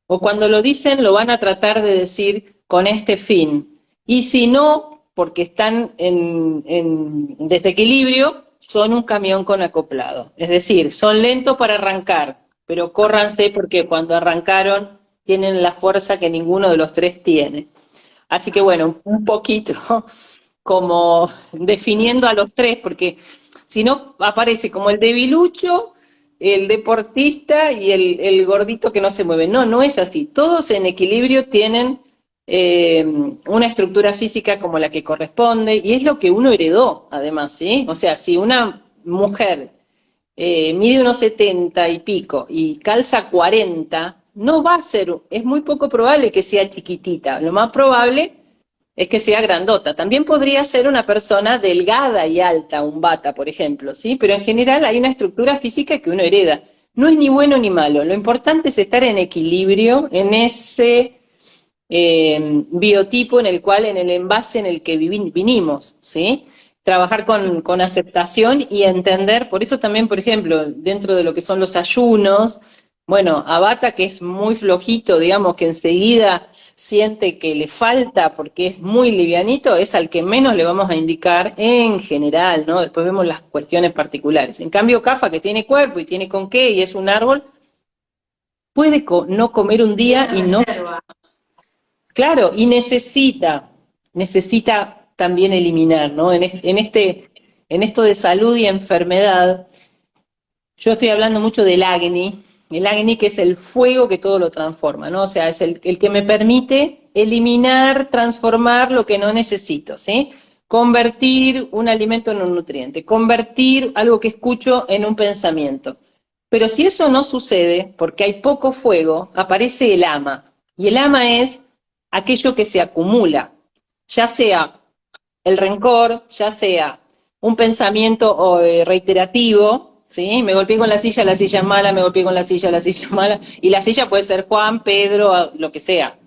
S2: o cuando lo dicen lo van a tratar de decir con este fin. Y si no, porque están en desequilibrio, son un camión con acoplado. Es decir, son lentos para arrancar, pero córranse porque cuando arrancaron tienen la fuerza que ninguno de los tres tiene. Así que bueno, un poquito como definiendo a los tres, porque si no aparece como el debilucho, el deportista y el gordito que no se mueve. No, no es así. Todos en equilibrio tienen una estructura física como la que corresponde y es lo que uno heredó, además, ¿sí? O sea, si una mujer mide unos 70 y pico y calza 40, no va a ser, es muy poco probable que sea chiquitita, lo más probable es que sea grandota. También podría ser una persona delgada y alta, un bata, por ejemplo, ¿sí? Pero en general hay una estructura física que uno hereda. No es ni bueno ni malo, lo importante es estar en equilibrio en ese biotipo en el cual, en el envase en el que vinimos, ¿sí? Trabajar con aceptación y entender, por eso también, por ejemplo, dentro de lo que son los ayunos, bueno, a Bata, que es muy flojito, digamos, que enseguida siente que le falta porque es muy livianito, es al que menos le vamos a indicar en general, ¿no? Después vemos las cuestiones particulares. En cambio, Cafa, que tiene cuerpo y tiene con qué y es un árbol, puede no comer un día
S1: Tiene
S2: y no.
S1: reserva.
S2: Claro, y necesita también eliminar, ¿no? En esto de salud y enfermedad, yo estoy hablando mucho del Agni que es el fuego que todo lo transforma, ¿no? O sea, es el que me permite eliminar, transformar lo que no necesito, ¿sí? Convertir un alimento en un nutriente, convertir algo que escucho en un pensamiento. Pero si eso no sucede, porque hay poco fuego, aparece el ama. Y el ama es aquello que se acumula, ya sea el rencor, ya sea un pensamiento reiterativo, ¿sí? Me golpeé con la silla es mala, me golpeé con la silla es mala, y la silla puede ser Juan, Pedro, lo que sea.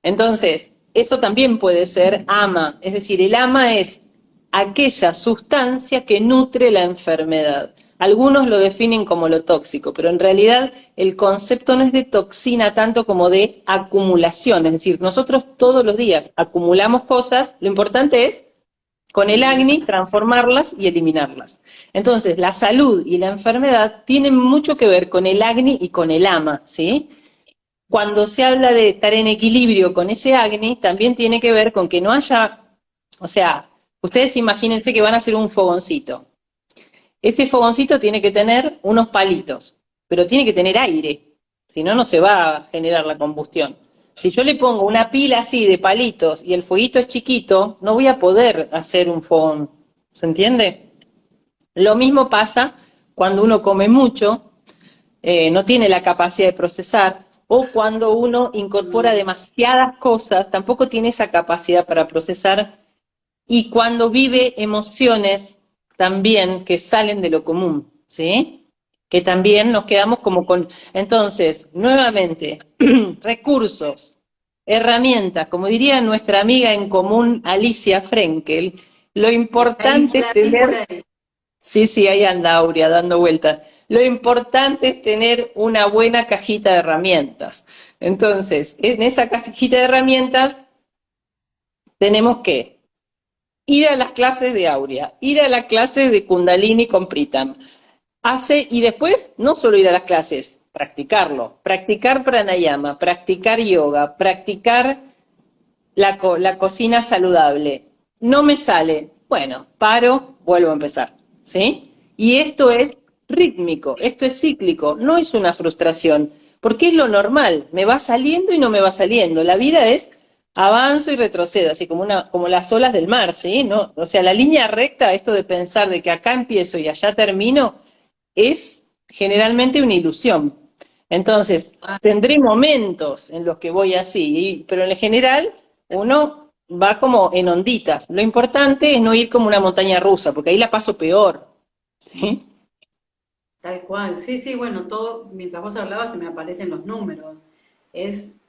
S2: Entonces, eso también puede ser ama, es decir, el ama es aquella sustancia que nutre la enfermedad. Algunos lo definen como lo tóxico, pero en realidad el concepto no es de toxina tanto como de acumulación, es decir, nosotros todos los días acumulamos cosas, lo importante es con el Agni transformarlas y eliminarlas. Entonces, la salud y la enfermedad tienen mucho que ver con el Agni y con el Ama, ¿sí? Cuando se habla de estar en equilibrio con ese Agni, también tiene que ver con que no haya, o sea, ustedes imagínense que van a hacer un fogoncito. Ese fogoncito tiene que tener unos palitos, pero tiene que tener aire, si no, no se va a generar la combustión. Si yo le pongo una pila así de palitos y el fueguito es chiquito, no voy a poder hacer un fogón. ¿Se entiende? Lo mismo pasa cuando uno come mucho, no tiene la capacidad de procesar, o cuando uno incorpora demasiadas cosas, tampoco tiene esa capacidad para procesar, y cuando vive emociones también que salen de lo común, ¿sí? Que también nos quedamos como con. Entonces, nuevamente, recursos, herramientas, como diría nuestra amiga en común Alicia Frenkel, lo importante es
S1: La vi por
S2: tener.
S1: ahí.
S2: Sí, sí, ahí anda Aurea dando vueltas. Lo importante es tener una buena cajita de herramientas. Entonces, en esa cajita de herramientas tenemos que ir a las clases de Aurea, ir a las clases de Kundalini con Pritam. Y después, no solo ir a las clases, practicarlo. Practicar pranayama, practicar yoga, practicar la cocina saludable. No me sale. Bueno, paro, vuelvo a empezar. ¿Sí? Y esto es rítmico, esto es cíclico, no es una frustración, porque es lo normal, me va saliendo y no me va saliendo. La vida es avanzo y retrocedo, así como las olas del mar, ¿sí? ¿No? O sea, la línea recta, esto de pensar de que acá empiezo y allá termino, es generalmente una ilusión. Entonces, tendré momentos en los que voy así, pero en general uno va como en onditas. Lo importante es no ir como una montaña rusa, porque ahí la paso peor, ¿sí?
S1: Tal cual. Sí, sí, bueno, todo, mientras vos hablabas se me aparecen los números.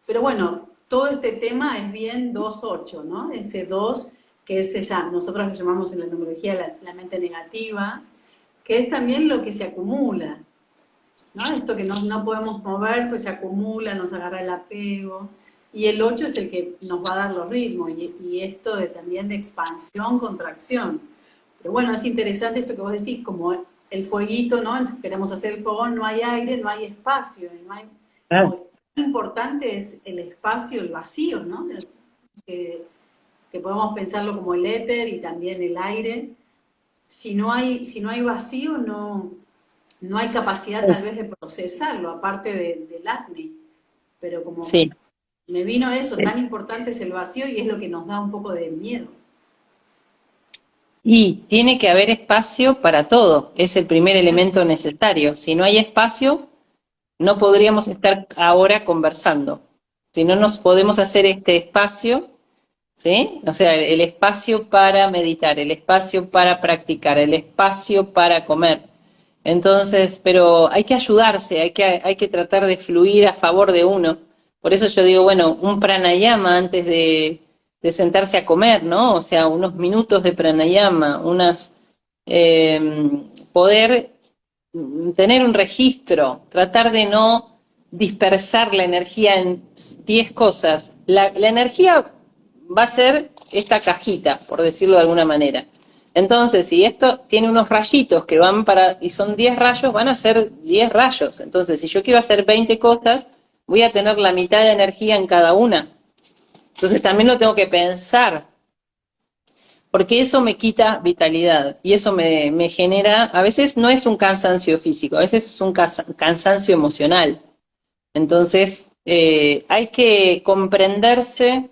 S1: Pero bueno, todo este tema es bien 2-8, ¿no? Ese 2 que es esa, nosotros le llamamos en la numerología la mente negativa, que es también lo que se acumula, ¿no? Esto que no podemos mover, pues se acumula, nos agarra el apego. Y el 8 es el que nos va a dar los ritmos, y esto también de expansión, contracción. Pero bueno, es interesante esto que vos decís, como el fueguito, ¿no? Queremos hacer el fogón, no hay aire, no hay espacio, y no hay,
S2: Ah,
S1: como, importante es el espacio, el vacío, ¿no? Que, que podemos pensarlo como el éter y también el aire. Si no hay vacío, no hay capacidad tal vez de procesarlo, aparte del acné. Pero como
S2: sí.
S1: me vino eso, tan importante es el vacío y es lo que nos da un poco de miedo.
S2: Y tiene que haber espacio para todo, es el primer elemento necesario. Si no hay espacio, no podríamos estar ahora conversando. Si no nos podemos hacer este espacio, ¿sí? O sea, el espacio para meditar, el espacio para practicar, el espacio para comer. Entonces, pero hay que ayudarse, hay que tratar de fluir a favor de uno. Por eso yo digo, bueno, un pranayama antes de sentarse a comer, ¿no? O sea, unos minutos de pranayama, poder tener un registro, tratar de no dispersar la energía en 10 cosas. La energía va a ser esta cajita, por decirlo de alguna manera. Entonces, si esto tiene unos rayitos que van para, y son 10 rayos, van a ser 10 rayos. Entonces, si yo quiero hacer 20 cosas, voy a tener la mitad de energía en cada una. Entonces, también lo tengo que pensar, porque eso me quita vitalidad y eso me genera, a veces no es un cansancio físico, a veces es un cansancio emocional. Entonces, hay que comprenderse,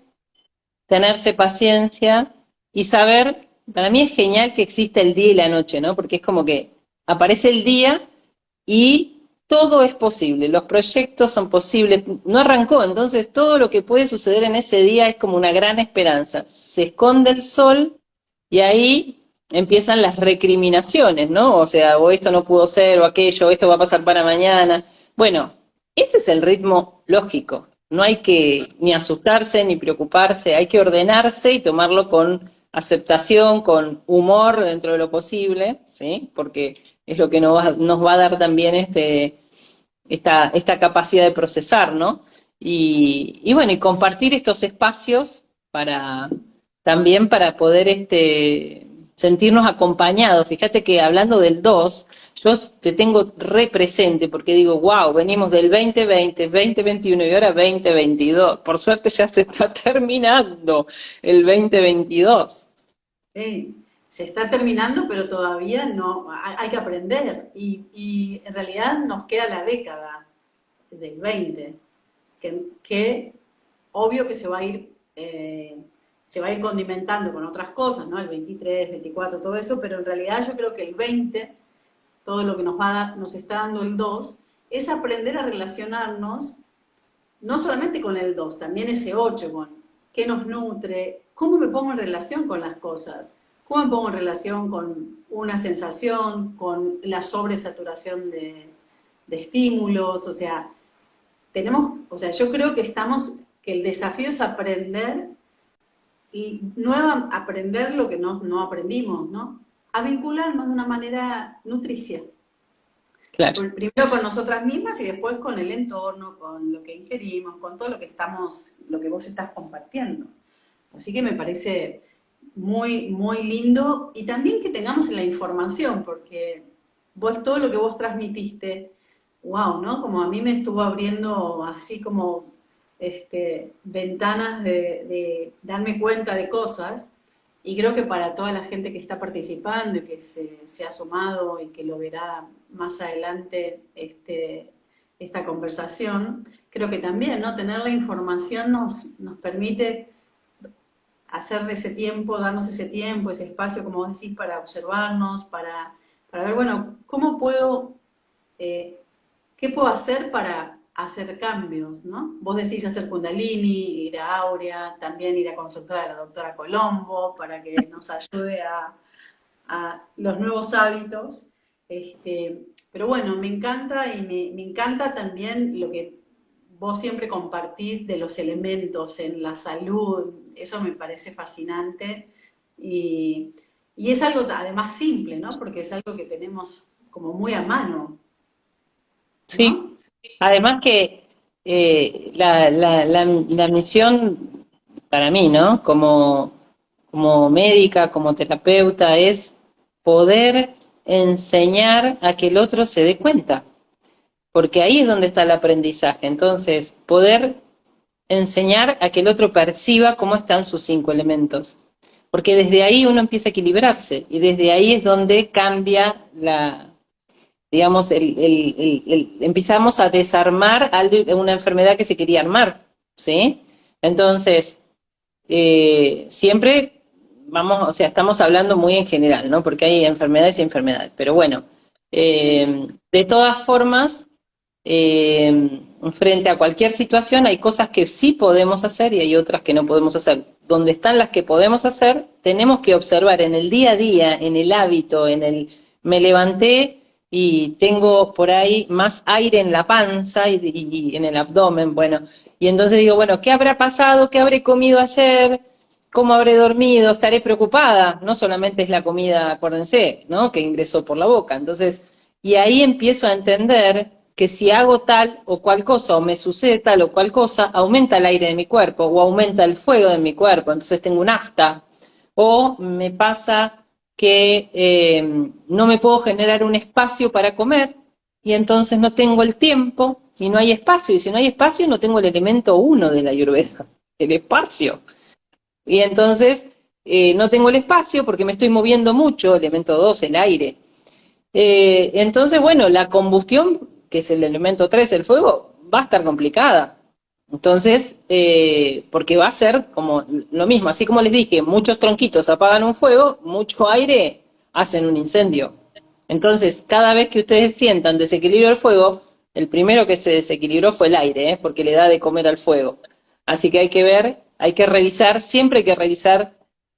S2: tenerse paciencia y saber, para mí es genial que exista el día y la noche, ¿no? Porque es como que aparece el día y todo es posible, los proyectos son posibles, no arrancó, entonces todo lo que puede suceder en ese día es como una gran esperanza. Se esconde el sol y ahí empiezan las recriminaciones, ¿no? O sea, o esto no pudo ser, o aquello, esto va a pasar para mañana. Bueno, ese es el ritmo lógico. No hay que ni asustarse ni preocuparse, hay que ordenarse y tomarlo con aceptación, con humor dentro de lo posible, ¿sí? Porque es lo que nos va a dar también esta capacidad de procesar, ¿no? Y bueno, y compartir estos espacios para también para poder sentirnos acompañados. Fíjate que hablando del 2 yo te tengo re presente porque digo, wow, venimos del 2020, 2021 y ahora 2022. Por suerte ya se está terminando el 2022.
S1: Sí, se está terminando, pero todavía no, hay que aprender. Y en realidad nos queda la década del 20, que obvio que se va a ir condimentando con otras cosas, ¿no? El 23, 24, todo eso, pero en realidad yo creo que el 20, todo lo que nos está dando el 2, es aprender a relacionarnos no solamente con el 2, también ese 8, con qué nos nutre, cómo me pongo en relación con las cosas, cómo me pongo en relación con una sensación, con la sobresaturación de estímulos, yo creo que el desafío es aprender y aprender lo que no aprendimos, ¿no? A vincularnos de una manera nutricia.
S2: Claro.
S1: Primero con nosotras mismas y después con el entorno, con lo que ingerimos, con todo lo que vos estás compartiendo. Así que me parece muy, muy lindo y también que tengamos la información, porque todo lo que vos transmitiste, wow, ¿no? Como a mí me estuvo abriendo así como ventanas de darme cuenta de cosas, y creo que para toda la gente que está participando y que se ha sumado y que lo verá más adelante esta conversación, creo que también, ¿no? Tener la información nos permite hacer ese tiempo, darnos ese tiempo, ese espacio, como vos decís, para observarnos, para ver, bueno, ¿qué puedo hacer para hacer cambios, ¿no? Vos decís hacer Kundalini, ir a Aurea, también ir a consultar a la doctora Colombo para que nos ayude a los nuevos hábitos. Pero bueno, me encanta y me encanta también lo que vos siempre compartís de los elementos en la salud. Eso me parece fascinante y es algo además simple, ¿no? Porque es algo que tenemos como muy a mano, ¿no?
S2: Sí, además que la misión para mí, ¿no? Como médica, como terapeuta, es poder enseñar a que el otro se dé cuenta, porque ahí es donde está el aprendizaje. Entonces, poder enseñar a que el otro perciba cómo están sus 5 elementos, porque desde ahí uno empieza a equilibrarse y desde ahí es donde cambia digamos, empezamos a desarmar una enfermedad que se quería armar, ¿sí? Entonces, siempre vamos, o sea, estamos hablando muy en general, ¿no? Porque hay enfermedades y enfermedades, pero bueno, de todas formas, frente a cualquier situación hay cosas que sí podemos hacer y hay otras que no podemos hacer. Donde están las que podemos hacer, tenemos que observar en el día a día, en el hábito, me levanté y tengo por ahí más aire en la panza y en el abdomen, bueno, y entonces digo, bueno, ¿qué habrá pasado? ¿Qué habré comido ayer? ¿Cómo habré dormido? ¿Estaré preocupada? No solamente es la comida, acuérdense, ¿no? Que ingresó por la boca. Entonces, y ahí empiezo a entender que si hago tal o cual cosa o me sucede tal o cual cosa, aumenta el aire de mi cuerpo o aumenta el fuego de mi cuerpo, entonces tengo un afta. O me pasa que no me puedo generar un espacio para comer y entonces no tengo el tiempo y no hay espacio. Y si no hay espacio, no tengo el elemento uno de la Ayurveda, el espacio. Y entonces no tengo el espacio porque me estoy moviendo mucho, elemento 2 el aire. Entonces, bueno, la combustión, que es el elemento 3 el fuego, va a estar complicada. Entonces, porque va a ser como lo mismo, así como les dije, muchos tronquitos apagan un fuego, mucho aire hacen un incendio. Entonces, cada vez que ustedes sientan desequilibrio del fuego, el primero que se desequilibró fue el aire, porque le da de comer al fuego. Así que hay que ver, hay que revisar, siempre hay que revisar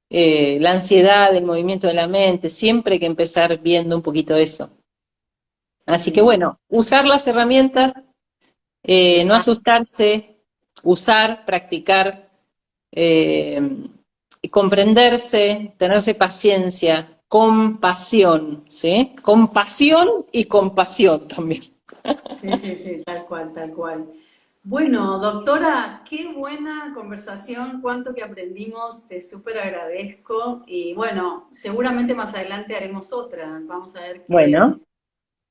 S2: la ansiedad, el movimiento de la mente, siempre hay que empezar viendo un poquito eso. Así que
S1: Sí,
S2: bueno, usar las herramientas, no
S1: exacto.
S2: asustarse, usar, practicar, eh, comprenderse, tenerse paciencia, compasión, ¿sí? Compasión y compasión también.
S1: Sí, sí, sí, tal cual, tal cual. Bueno, doctora, qué buena conversación, cuánto que aprendimos, te súper agradezco y bueno, seguramente más adelante haremos otra, vamos a ver
S2: Bueno, un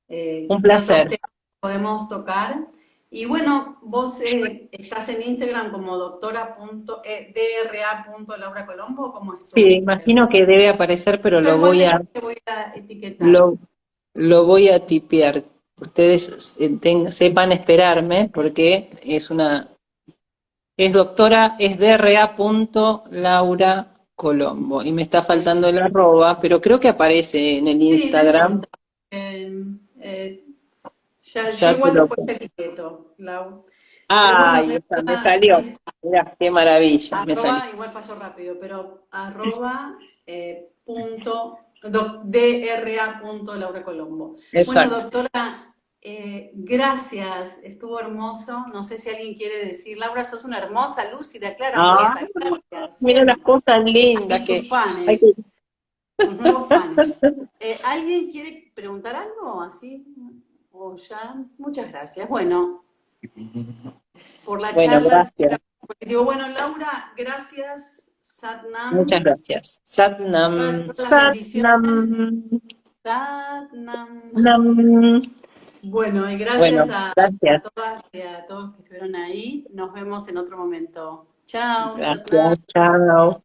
S1: qué otros
S2: placer.
S1: temas podemos tocar. Y bueno, vos estás en Instagram como dra.laura Colombo, ¿cómo es tu
S2: Sí,
S1: Instagram?
S2: imagino que debe aparecer, pero
S1: Igual te voy a etiquetar.
S2: lo, lo voy a tipear. Ustedes sepan esperarme porque es doctora, es DRA.Laura Colombo y me está
S1: Ahí
S2: faltando el arroba, pero creo que aparece en el
S1: sí, no
S2: Instagram.
S1: importa. Eh, eh, ya, yo
S2: Ya te
S1: igual
S2: lo
S1: después
S2: pongo.
S1: te etiqueto, Lau. Pero bueno,
S2: Ahí
S1: de
S2: está, me
S1: verdad,
S2: salió. Mirá, qué maravilla, me salió.
S1: arroba, igual pasó rápido, pero arroba DRA punto Laura Colombo. Bueno,
S2: Exacto.
S1: doctora, gracias, estuvo hermoso. No sé si alguien quiere decir, Laura, sos una hermosa, lúcida, clara,
S2: Ah,
S1: amorosa, gracias.
S2: mira las cosas lindas
S1: Y tus
S2: que hay que.
S1: fans, tus nuevos fans. ¿Alguien quiere preguntar algo así? O ya, muchas gracias. Bueno, por la
S2: Bueno,
S1: charla.
S2: gracias.
S1: Digo, bueno, Laura, gracias.
S2: Muchas
S1: Satnam.
S2: gracias. Satnam,
S1: Todas las bendiciones.
S2: Satnam,
S1: Satnam.
S2: Nam.
S1: Bueno, y
S2: Bueno,
S1: gracias a
S2: gracias.
S1: todas y a todos que estuvieron ahí. Nos vemos en otro momento. Chao,
S2: Gracias,
S1: Satnam.
S2: chao.